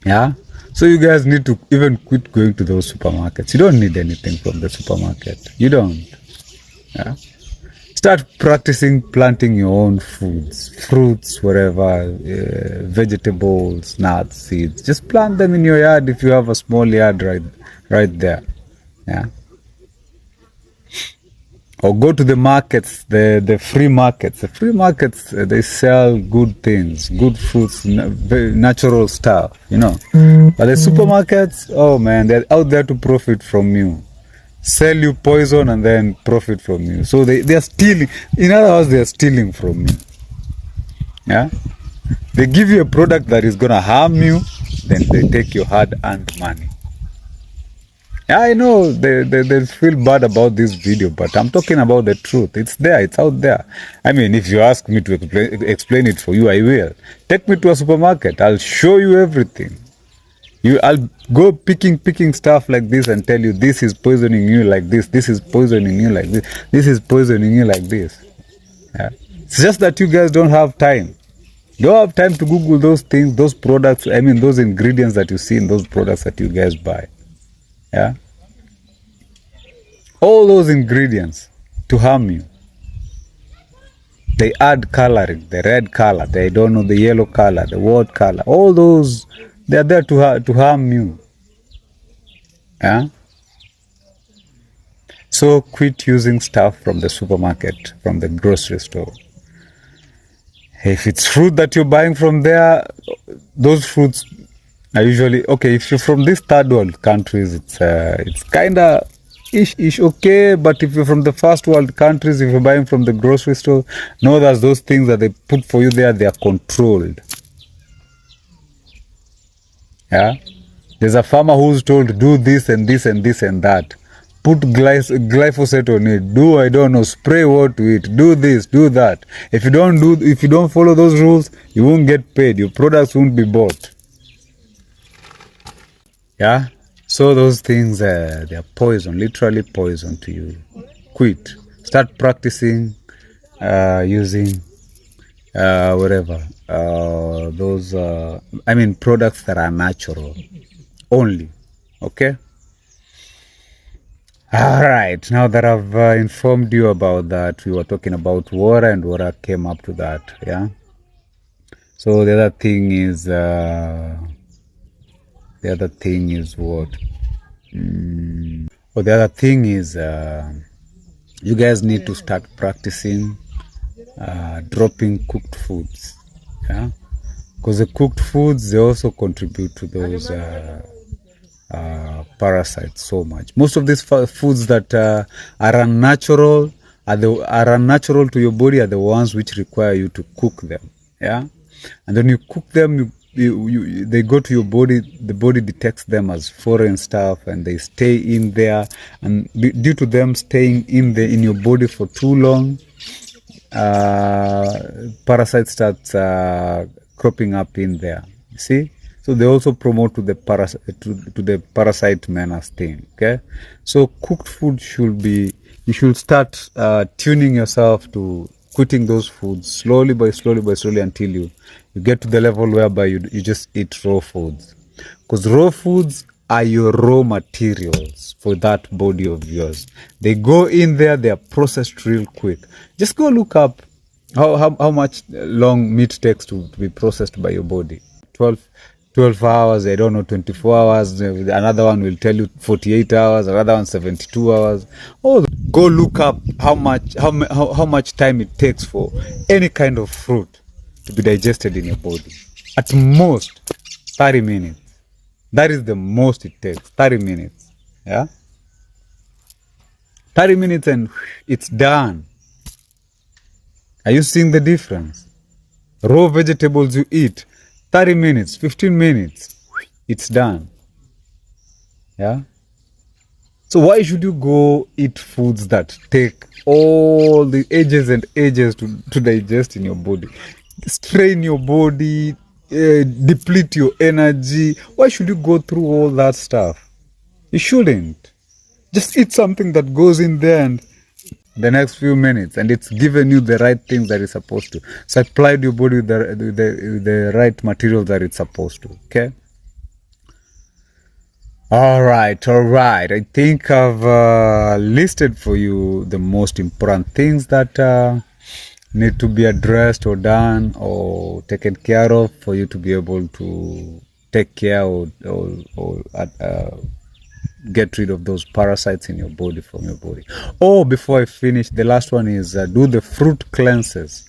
Yeah. So you guys need to even quit going to those supermarkets. You don't need anything from the supermarket. You don't. Yeah. Start practicing planting your own foods, fruits, whatever, vegetables, nuts, seeds. Just plant them in your yard if you have a small yard right there. Yeah. Or go to the markets, the free markets. The free markets, they sell good things, good fruits, very natural stuff, But the supermarkets, oh man, they're out there to profit from you. Sell you poison and then profit from you. So they are stealing. In other words, they are stealing from you. Yeah? They give you a product that is going to harm you, then they take your hard-earned money. Yeah, I know they feel bad about this video, but I'm talking about the truth. It's there. It's out there. I mean, if you ask me to explain it for you, I will. Take me to a supermarket. I'll show you everything. I'll go picking stuff like this and tell you this is poisoning you like this. This is poisoning you like this. This is poisoning you like this. Yeah. It's just that you guys don't have time. You don't have time to Google those things, those products. I mean, those ingredients that you see in those products that you guys buy. Yeah, all those ingredients to harm you. They add coloring, the red color, they don't know the yellow color, the white color. All those, they are there to harm you. Yeah. So quit using stuff from the supermarket, from the grocery store. If it's fruit that you're buying from there, those fruits are usually okay. If you're from these third world countries, it's kinda ish okay. But if you're from the first world countries, if you're buying from the grocery store, know that those things that they put for you there, they are controlled. Yeah, there's a farmer who's told do this and this and this and that. Put glyphosate on it. I don't know, spray water to it. Do this, do that. If you don't follow those rules, you won't get paid. Your products won't be bought. Yeah, so those things, they are poison, literally poison to you. Quit. Start practicing using whatever those products that are natural only. Okay. All right. Now that I've informed you about that, we were talking about water, and water came up to that. Yeah. So the other thing is what? The other thing is you guys need to start practicing dropping cooked foods. Yeah, because the cooked foods, they also contribute to those parasites so much. Most of these foods that are unnatural to your body are the ones which require you to cook them. Yeah, and then you cook them, they go to your body. The body detects them as foreign stuff, and they stay in there. And due to them staying in your body for too long, parasites start cropping up in there. You see, so they also promote to the parasite menace thing. Okay, so cooked food should be, you should start tuning yourself to quitting those foods slowly by slowly until you get to the level whereby you just eat raw foods, because raw foods are your raw materials for that body of yours. They go in there, they are processed real quick. Just go look up how much long meat takes to be processed by your body. 12 hours, I don't know, 24 hours. Another one will tell you 48 hours, another one 72 hours. Oh, go look up how much time it takes for any kind of fruit to be digested in your body. At most 30 minutes. That is the most it takes. 30 minutes. Yeah? 30 minutes and it's done. Are you seeing the difference? Raw vegetables you eat, 30 minutes, 15 minutes, it's done. Yeah? So why should you go eat foods that take all the ages and ages to digest in your body? Strain your body, deplete your energy. Why should you go through all that stuff? You shouldn't. Just eat something that goes in there and the next few minutes, and it's given you the right things that it's supposed to. Supplied your body with the right material that it's supposed to. Okay. All right. I think I've listed for you the most important things that need to be addressed or done or taken care of for you to be able to take care or get rid of those parasites in your body from your body. Oh, before I finish, the last one is do the fruit cleanses.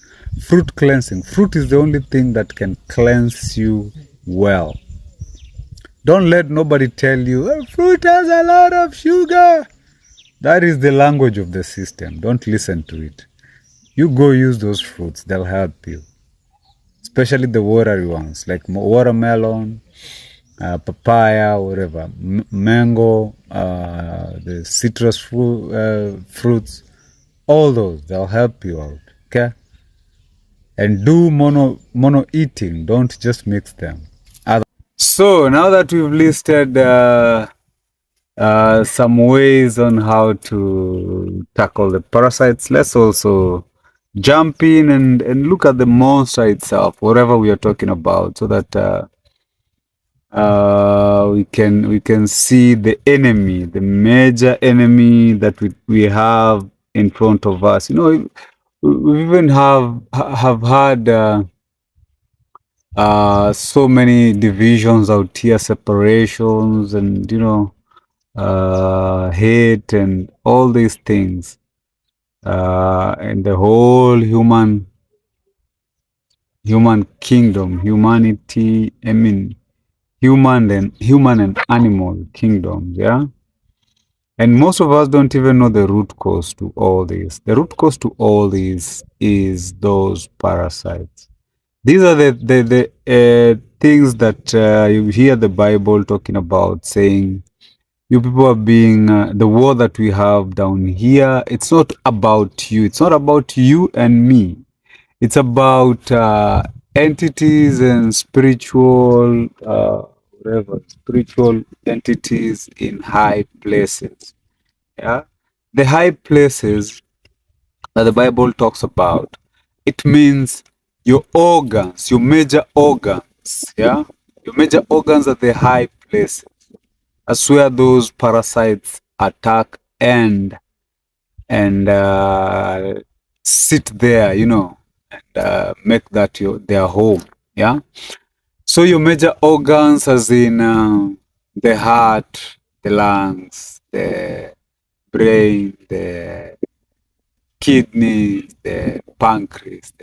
Fruit cleansing. Fruit is the only thing that can cleanse you well. Don't let nobody tell you, oh, fruit has a lot of sugar. That is the language of the system. Don't listen to it. You go use those fruits. They'll help you. Especially the watery ones like watermelon, papaya, whatever, mango, the citrus fruits, all those, they'll help you out, okay? And do mono eating, don't just mix them. So now that we've listed some ways on how to tackle the parasites, let's also jump in and look at the monster itself, whatever we are talking about, so that we can see the enemy, the major enemy that we have in front of us. You know, we even have had so many divisions out here, separations, and hate and all these things, and the whole human kingdom, humanity. I mean, human and animal kingdoms, yeah. And most of us don't even know the root cause to all this. The root cause to all this is those parasites. These are the things that you hear the Bible talking about, saying, you people are being, the war that we have down here, it's not about you. It's not about you and me. It's about entities and spiritual, spiritual entities in high places. Yeah, the high places that the Bible talks about, it means your organs, your major organs. Yeah, your major organs are the high places. That's where those parasites attack and sit there, and make that their home. Yeah. So your major organs, as in the heart, the lungs, the brain, the kidneys, the pancreas,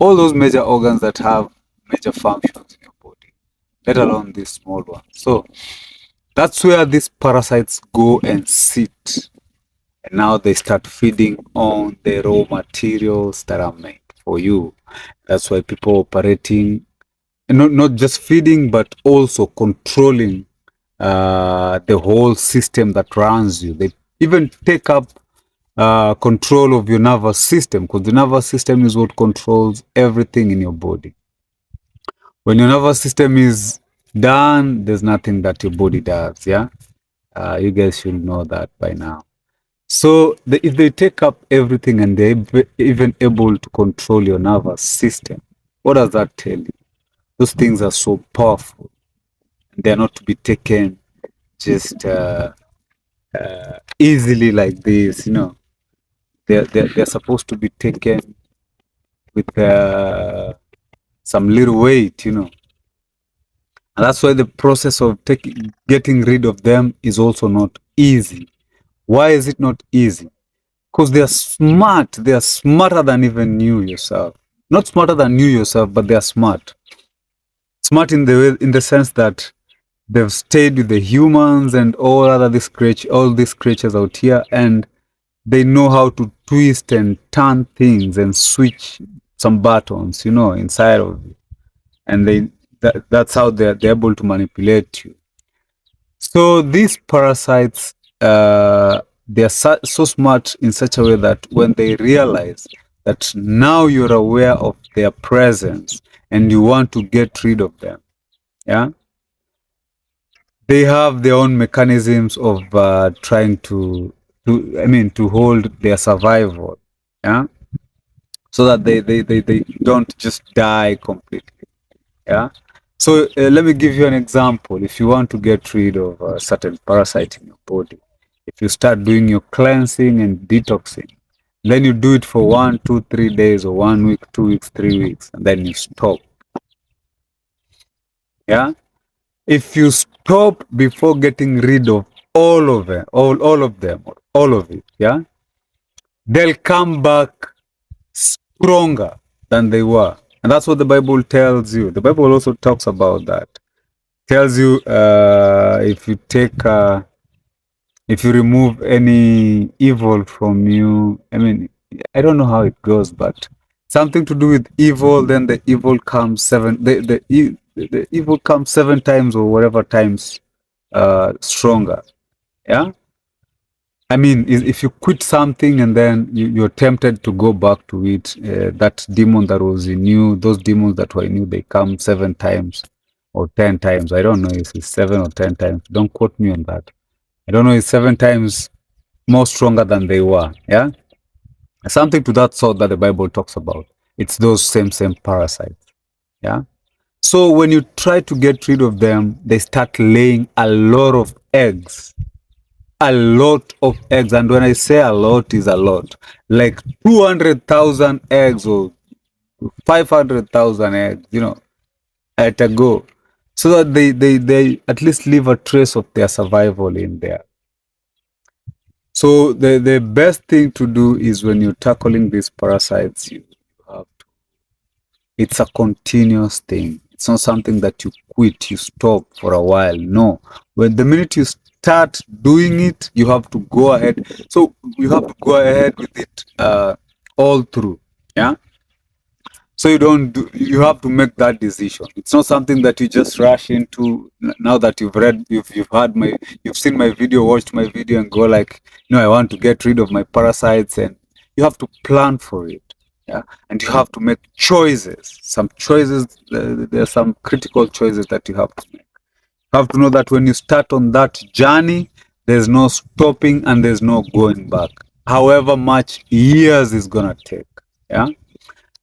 all those major organs that have major functions in your body, let alone this small one. So that's where these parasites go and sit. And now they start feeding on the raw materials that are made for you. That's why people operating and not just feeding, but also controlling the whole system that runs you. They even take up control of your nervous system, because the nervous system is what controls everything in your body. When your nervous system is done, there's nothing that your body does. Yeah, you guys should know that by now. So if they take up everything and they're even able to control your nervous system, what does that tell you? Those things are so powerful. They're not to be taken just easily like this. They're supposed to be taken with some little weight. And that's why the process of getting rid of them is also not easy. Why is it not easy? Because they are smart. They are smarter than even you yourself. Not smarter than you yourself, but they are smart. Smart in the sense that they've stayed with the humans and all these creatures out here, and they know how to twist and turn things and switch some buttons, inside of you. And that's how they're able to manipulate you. So these parasites, they are so smart in such a way that when they realize that now you're aware of their presence and you want to get rid of them, yeah, they have their own mechanisms of trying to hold their survival, yeah, so that they don't just die completely, yeah. So let me give you an example. If you want to get rid of a certain parasite in your body, if you start doing your cleansing and detoxing, then you do it for 1, 2, 3 days, or 1 week, 2 weeks, 3 weeks, and then you stop. Yeah. If you stop before getting rid of all of it, all of them, or all of it, yeah, they'll come back stronger than they were. And that's what the Bible tells you. The Bible also talks about that. Tells you if you remove any evil from you. I mean, I don't know how it goes, but something to do with evil, then the evil comes the evil comes 7 times or whatever times stronger. Yeah. I mean, if you quit something and then you're tempted to go back to it, that demon that was in you, those demons that were in you, they come 7 times or 10 times. I don't know if it's 7 or 10 times. Don't quote me on that. I don't know. It's 7 times more stronger than they were. Yeah, something to that sort that the Bible talks about. It's those same parasites. Yeah. So when you try to get rid of them, they start laying a lot of eggs. A lot of eggs. And when I say a lot, is a lot. Like 200,000 eggs or 500,000 eggs, at a go. So that they at least leave a trace of their survival in there. So the best thing to do is when you're tackling these parasites, it's a continuous thing. It's not something that you quit, you stop for a while. No. When the minute you start doing it, you have to go ahead. So you have to go ahead with it all through. Yeah. So you have to make that decision. It's not something that you just rush into now that you've seen my video, watched my video and go like, I want to get rid of my parasites, and you have to plan for it. Yeah. And you have to make choices. Some choices, there are some critical choices that you have to make. You have to know that when you start on that journey, there's no stopping and there's no going back. However much years is gonna take. Yeah.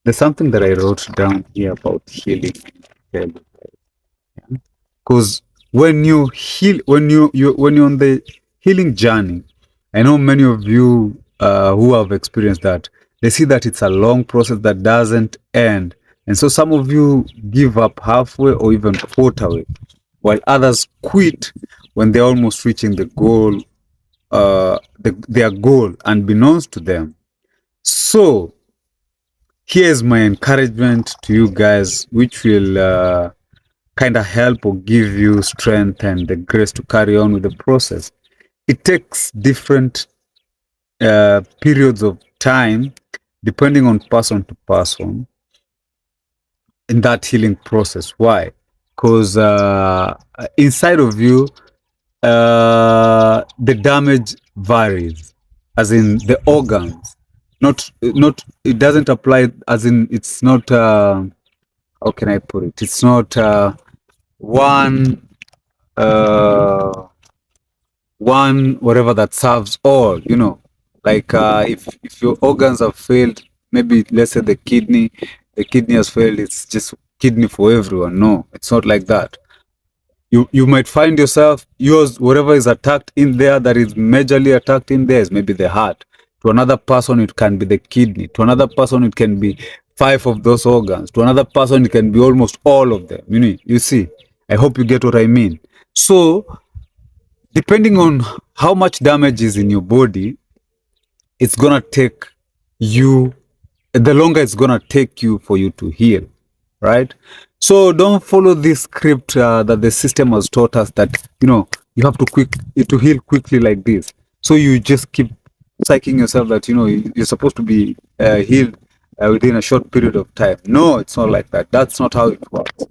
There's something that I wrote down here about healing. Because when you heal, when you're on the healing journey, I know many of you who have experienced that. They see that it's a long process that doesn't end, and so some of you give up halfway or even quarter way, while others quit when they're almost reaching the goal, their goal, unbeknownst to them. So here's my encouragement to you guys, which will kind of help or give you strength and the grace to carry on with the process. It takes different periods of time, depending on person to person. in that healing process. Why? Because inside of you, the damage varies, as in the organs. Not it doesn't apply, as in it's not. How can I put it? It's not one uh, one whatever that serves all. Like if your organs have failed, maybe let's say the kidney has failed. It's just kidney for everyone. No, it's not like that. You might find yourself, yours, whatever is attacked in there, that is majorly attacked in there, is maybe the heart. To another person it can be the kidney. To another person it can be 5 of those organs. To another person it can be almost all of them. You see, I hope you get what I mean. So depending on how much damage is in your body, it's gonna take you, the longer it's gonna take you for you to heal, right? So don't follow this script that the system has taught us, that you have to heal quickly like this. So you just keep psyching yourself that you're supposed to be healed within a short period of time. No, it's not like that. That's not how it works.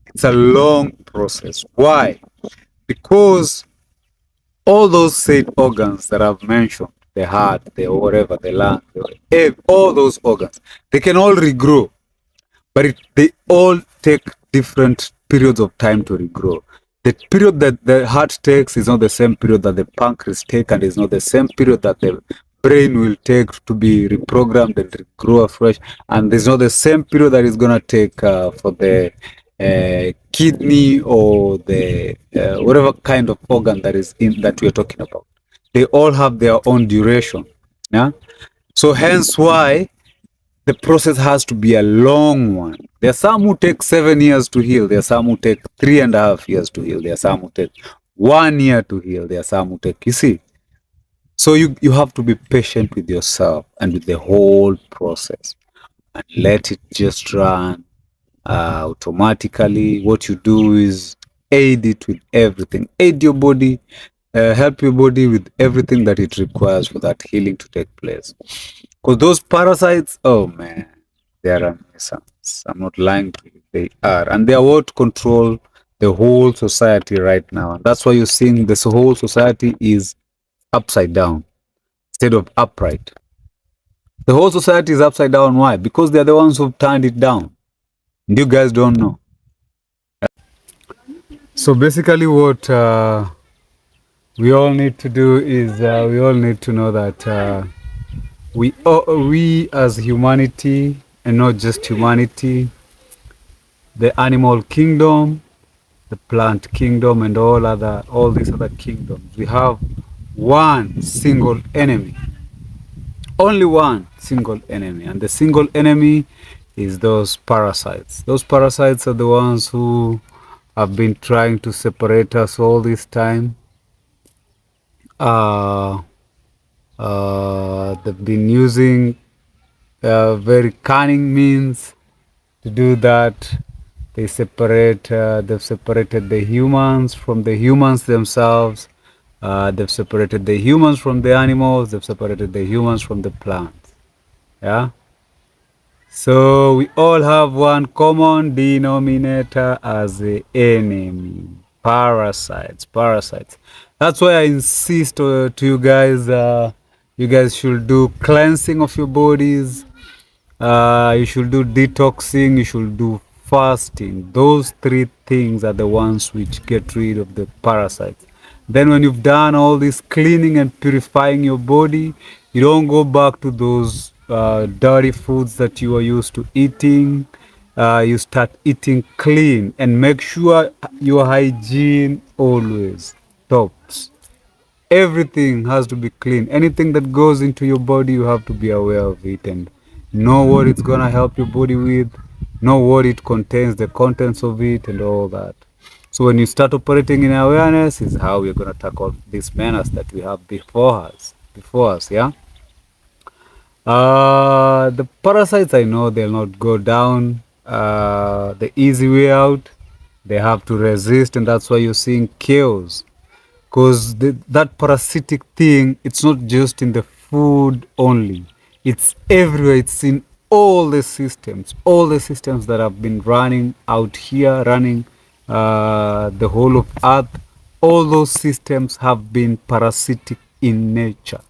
It's a long process. Why? Because all those said organs that I've mentioned, the heart, the whatever, the lung, all those organs, they can all regrow, but they all take different periods of time to regrow. The period that the heart takes is not the same period that the pancreas take, and is not the same period that the brain will take to be reprogrammed and regrow afresh, and there's not the same period that it's gonna take for the kidney or the whatever kind of organ that is in that we are talking about. They all have their own duration. Yeah. So hence why the process has to be a long one. There are some who take 7 years to heal. There are some who take 3.5 years to heal. There are some who take 1 year to heal. There are some who take, you see. So you have to be patient with yourself and with the whole process, and let it just run automatically. What you do is aid it with everything. Aid your body, help your body with everything that it requires for that healing to take place. Because those parasites, oh man, they are a nuisance. I'm not lying to you. They are. And they are what control the whole society right now. And that's why you're seeing this whole society is upside down instead of upright. The whole society is upside down. Why? Because they're the ones who've turned it down. And you guys don't know. So basically what we all need to do is we all need to know that we as humanity, and not just humanity, the animal kingdom, the plant kingdom, and all these other kingdoms, we have one single enemy. Only one single enemy, and the single enemy is those parasites. Those parasites are the ones who have been trying to separate us all this time. They've been using very cunning means to do that. They've separated the humans from the humans themselves. They've separated the humans from the animals. They've separated the humans from the plants. Yeah. So we all have one common denominator as the enemy. Parasites. That's why I insist to you guys, you guys should do cleansing of your bodies. You should do detoxing. You should do fasting. Those 3 things are the ones which get rid of the parasites. Then when you've done all this cleaning and purifying your body, you don't go back to those dirty foods that you are used to eating. You start eating clean, and make sure your hygiene always tops. Everything has to be clean. Anything that goes into your body, you have to be aware of it and know what it's gonna help your body with, know what it contains, the contents of it, and all that. So when you start operating in awareness, is how we're gonna tackle this menace that we have before us, yeah. The parasites, I know they'll not go down the easy way out. They have to resist, and that's why you're seeing chaos. Because that parasitic thing, it's not just in the food only. It's everywhere. It's in all the systems that have been running out here, running the whole of Earth, all those systems have been parasitic in nature.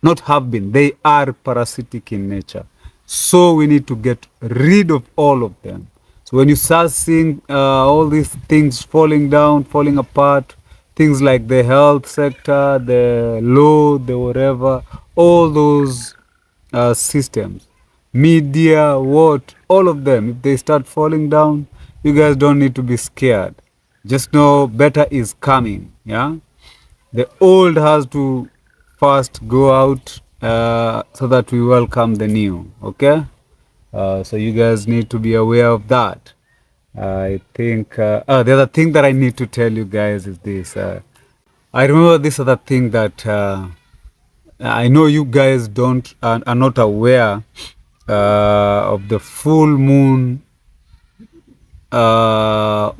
Not have been, they are parasitic in nature. So we need to get rid of all of them. So when you start seeing all these things falling down, falling apart, things like the health sector, the law, the whatever, all those systems, media, what, all of them, if they start falling down, you guys don't need to be scared. Just know better is coming. Yeah, the old has to first go out so that we welcome the new. Okay, so you guys need to be aware of that. I think the other thing that I need to tell you guys is this. I remember this other thing that I know you guys don't are not aware of the full moon, what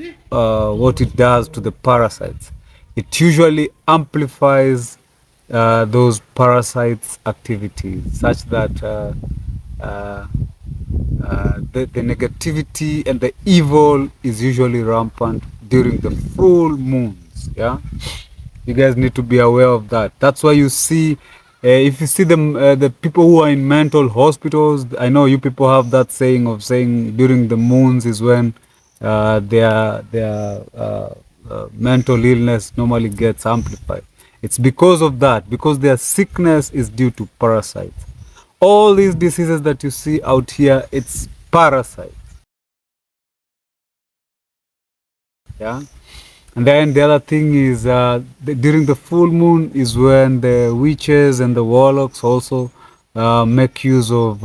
it does to the parasites. It usually amplifies those parasites' activities, such that uh, the negativity and the evil is usually rampant during the full moons. Yeah, you guys need to be aware of that. That's why you see, if you see the people who are in mental hospitals, I know you people have that saying of saying during the moons is when their mental illness normally gets amplified. It's because of that, because their sickness is due to parasites. All these diseases that you see out here, it's parasites. Yeah. And then the other thing is during the full moon is when the witches and the warlocks also make use of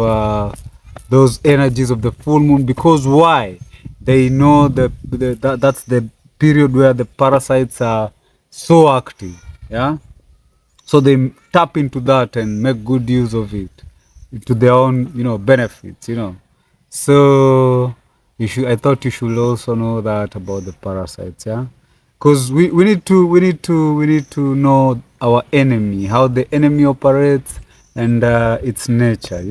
those energies of the full moon. Because why? They know that's the period where the parasites are so active. Yeah. So they tap into that and make good use of it to their own, benefits. So I thought you should also know that about the parasites, yeah, because we need to know our enemy, how the enemy operates, and its nature.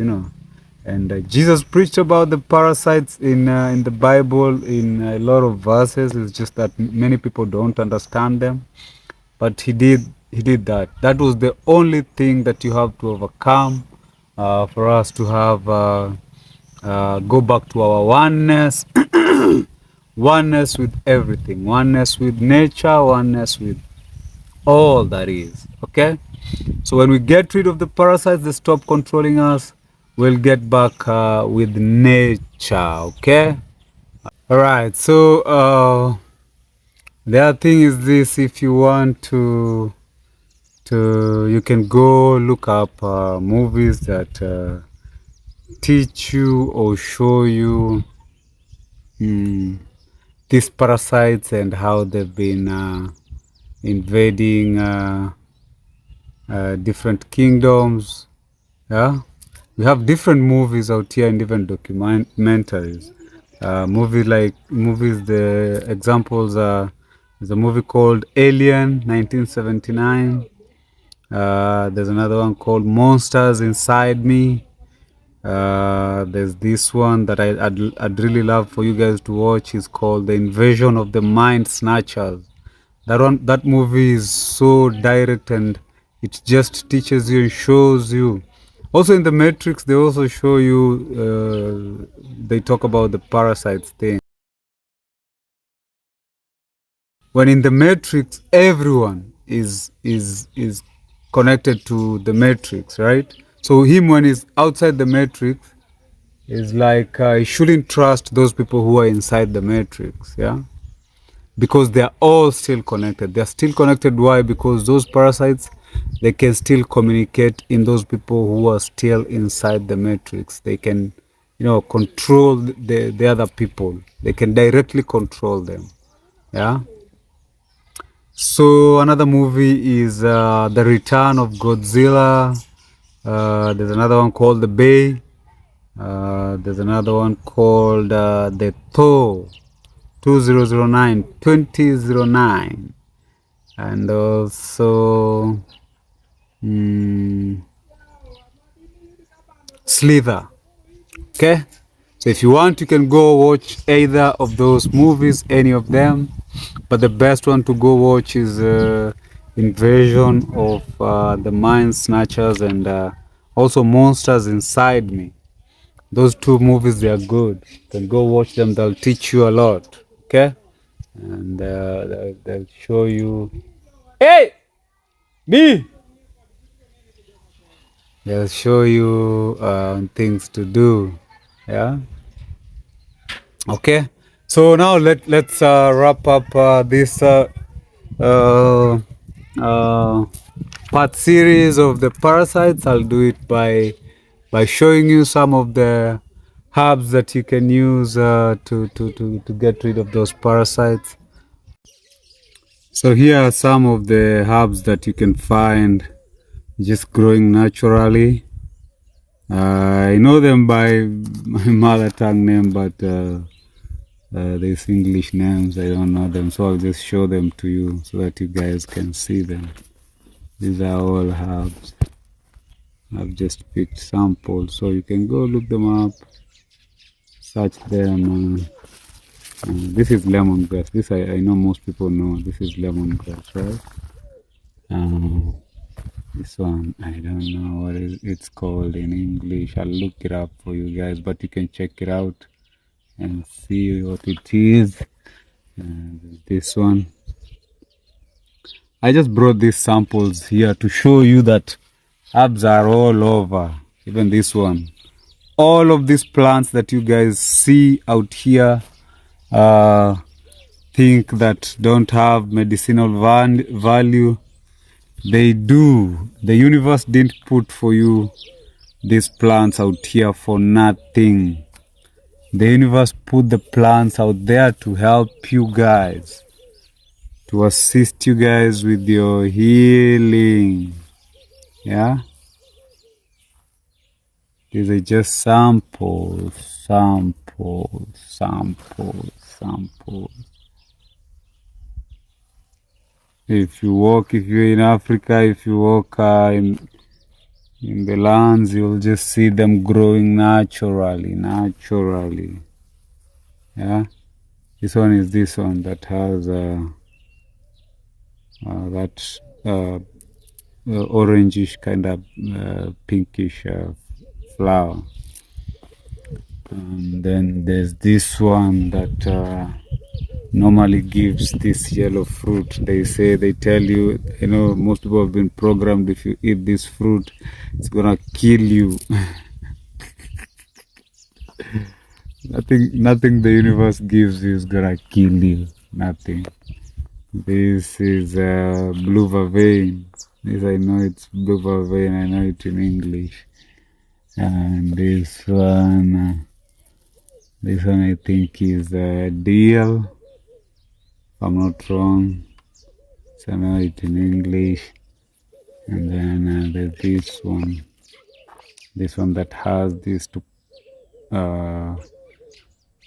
And Jesus preached about the parasites in the Bible in a lot of verses. It's just that many people don't understand them, but he did that. That was the only thing that you have to overcome for us to have go back to our oneness, oneness with everything, oneness with nature, oneness with all that is. Okay, so when we get rid of the parasites that stop controlling us, we'll get back with nature. Okay, all right. So the other thing is this: if you want to you can go look up movies that teach you or show you these parasites and how they've been invading different kingdoms. Yeah, we have different movies out here and different documentaries. Movies. The examples are there's a movie called Alien, 1979. There's another one called Monsters Inside Me. There's this one that I'd really love for you guys to watch. It's called The Invasion of the Mind Snatchers. That movie is so direct, and it just teaches you and shows you. Also in the Matrix, they also show you. They talk about the parasites thing. When in the Matrix, everyone is connected to the Matrix, right? So him, when he's outside the Matrix, is like you shouldn't trust those people who are inside the Matrix, yeah, because they are all still connected. They are still connected. Why? Because those parasites, they can still communicate in those people who are still inside the Matrix. They can, control the other people. They can directly control them. Yeah. So another movie is The Return of Godzilla. There's another one called The Bay. There's another one called The Thor 2009. And also Slither. Okay, so if you want, you can go watch either of those movies, any of them, but the best one to go watch is Invasion of the Mind Snatchers and also Monsters Inside Me. Those two movies, they are good. You can go watch them. They'll teach you a lot. Okay, and they'll show you. Hey, me. They'll show you things to do. Yeah. Okay. So now let's wrap up this uh, uh, part series of the parasites. I'll do it by showing you some of the herbs that you can use to get rid of those parasites. So here are some of the herbs that you can find just growing naturally. I know them by my mother tongue name, but these English names, I don't know them. So I'll just show them to you so that you guys can see them. These are all herbs. I've just picked samples, so you can go look them up, search them. This is lemongrass. This I know most people know. This is lemongrass, right? This one, I don't know what it's called in English. I'll look it up for you guys, but you can check it out and see what it is. This one. I just brought these samples here to show you that herbs are all over. Even this one. All of these plants that you guys see out here think that don't have medicinal value. They do. The universe didn't put for you these plants out here for nothing. The universe put the plants out there to help you guys, to assist you guys with your healing. Yeah? These are just samples, samples, samples, samples. If you're in Africa, if you walk in the lands, you'll just see them growing naturally. Yeah? This one is this one that has that orangish kind of pinkish flower. And then there's this one that normally gives this yellow fruit. They tell you, most people have been programmed, if you eat this fruit, it's gonna kill you. Nothing the universe gives you is gonna kill you. Nothing. This is blue vervain. This I know it's blue vervain. I know it in English. And this one I think is deal. If I'm not wrong. So I know it in English. And then there's this one that has these two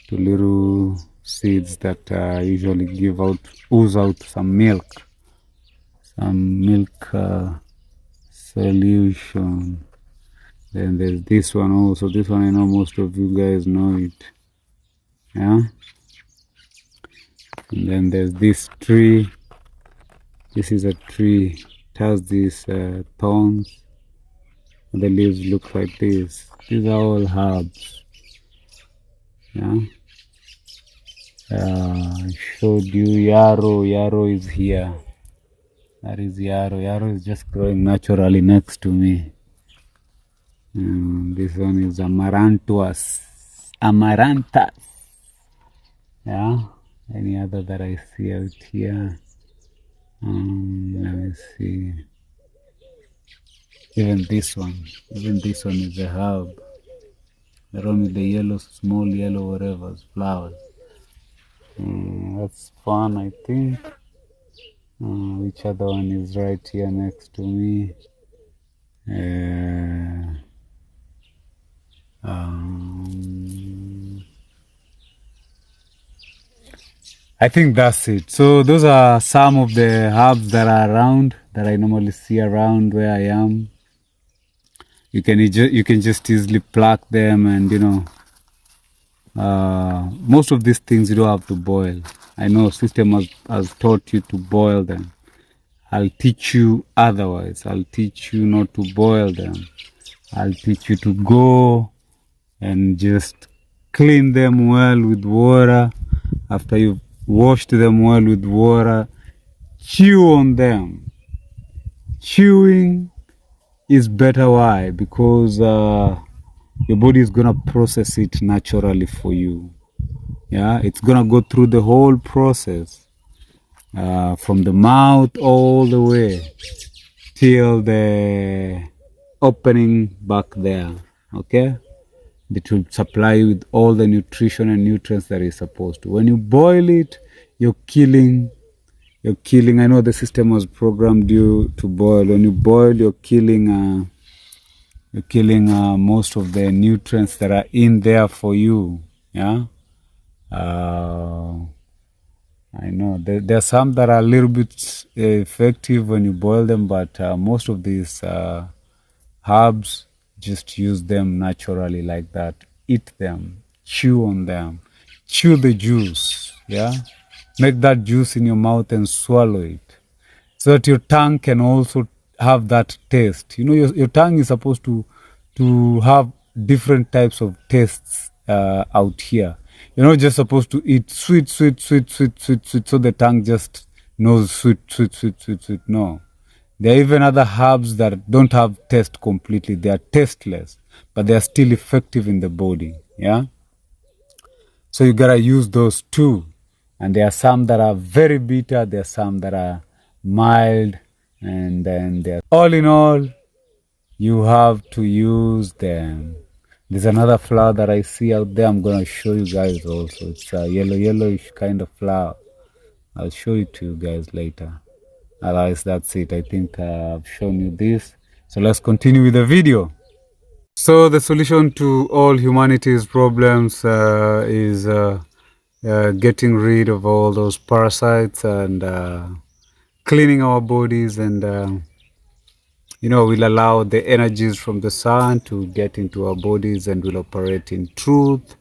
little seeds that usually ooze out some milk solution. Then there's this one also. This one I know most of you guys know it. Yeah. And then there's this tree. This is a tree. It has these thorns. The leaves look like this. These are all herbs. Yeah. I showed you yarrow. Yarrow is here. That is yarrow. Yarrow is just growing naturally next to me. This one is amaranthus. Amaranthus. Yeah. Any other that I see out here? Let me see. Even this one is a herb. The one with the yellow, small yellow, whatever, flowers. That's fun, I think. Which other one is right here next to me? I think that's it. So those are some of the herbs that are around, that I normally see around where I am. You can just easily pluck them and Most of these things you don't have to boil. I know system has taught you to boil them. I'll teach you otherwise. I'll teach you not to boil them. I'll teach you to go and just clean them well with water. After you've washed them well with water, chew on them. Chewing is better. Why? Because your body is gonna process it naturally for you. Yeah, it's gonna go through the whole process from the mouth all the way till the opening back there. Okay, it will supply you with all the nutrition and nutrients that it's supposed to. When you boil it, you're killing. I know the system was programmed you to boil. When you boil, you're killing. Most of the nutrients that are in there for you. Yeah. I know there are some that are a little bit effective when you boil them, but most of these herbs, just use them naturally like that. Eat them, chew on them, chew the juice. Yeah, make that juice in your mouth and swallow it, so that your tongue can also have that taste. You know, your tongue is supposed to have different types of tastes out here. You're not just supposed to eat sweet, sweet, sweet, sweet, sweet, sweet, so the tongue just knows sweet, sweet, sweet, sweet, sweet. No. There are even other herbs that don't have taste completely. They are tasteless, but they are still effective in the body. Yeah? So you gotta use those too. And there are some that are very bitter, there are some that are mild, and then there. All in all, you have to use them. There's another flower that I see out there. I'm gonna show you guys also. It's a yellowish kind of flower. I'll show it to you guys later. Otherwise, that's it. I think I've shown you this. So let's continue with the video. So the solution to all humanity's problems is getting rid of all those parasites and cleaning our bodies, and we'll allow the energies from the sun to get into our bodies, and we'll operate in truth,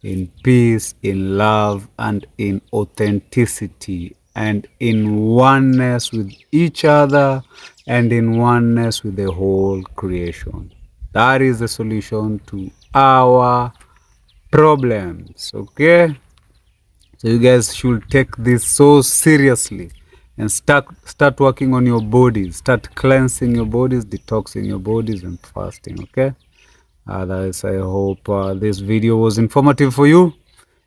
in peace, in love, and in authenticity, and in oneness with each other, and in oneness with the whole creation. That is the solution to our problems. Okay, so you guys should take this so seriously and start working on your bodies. Start cleansing your bodies, detoxing your bodies, and fasting. Okay, otherwise I hope this video was informative for you.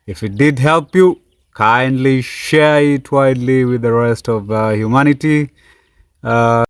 If it did help you, kindly share it widely with the rest of humanity.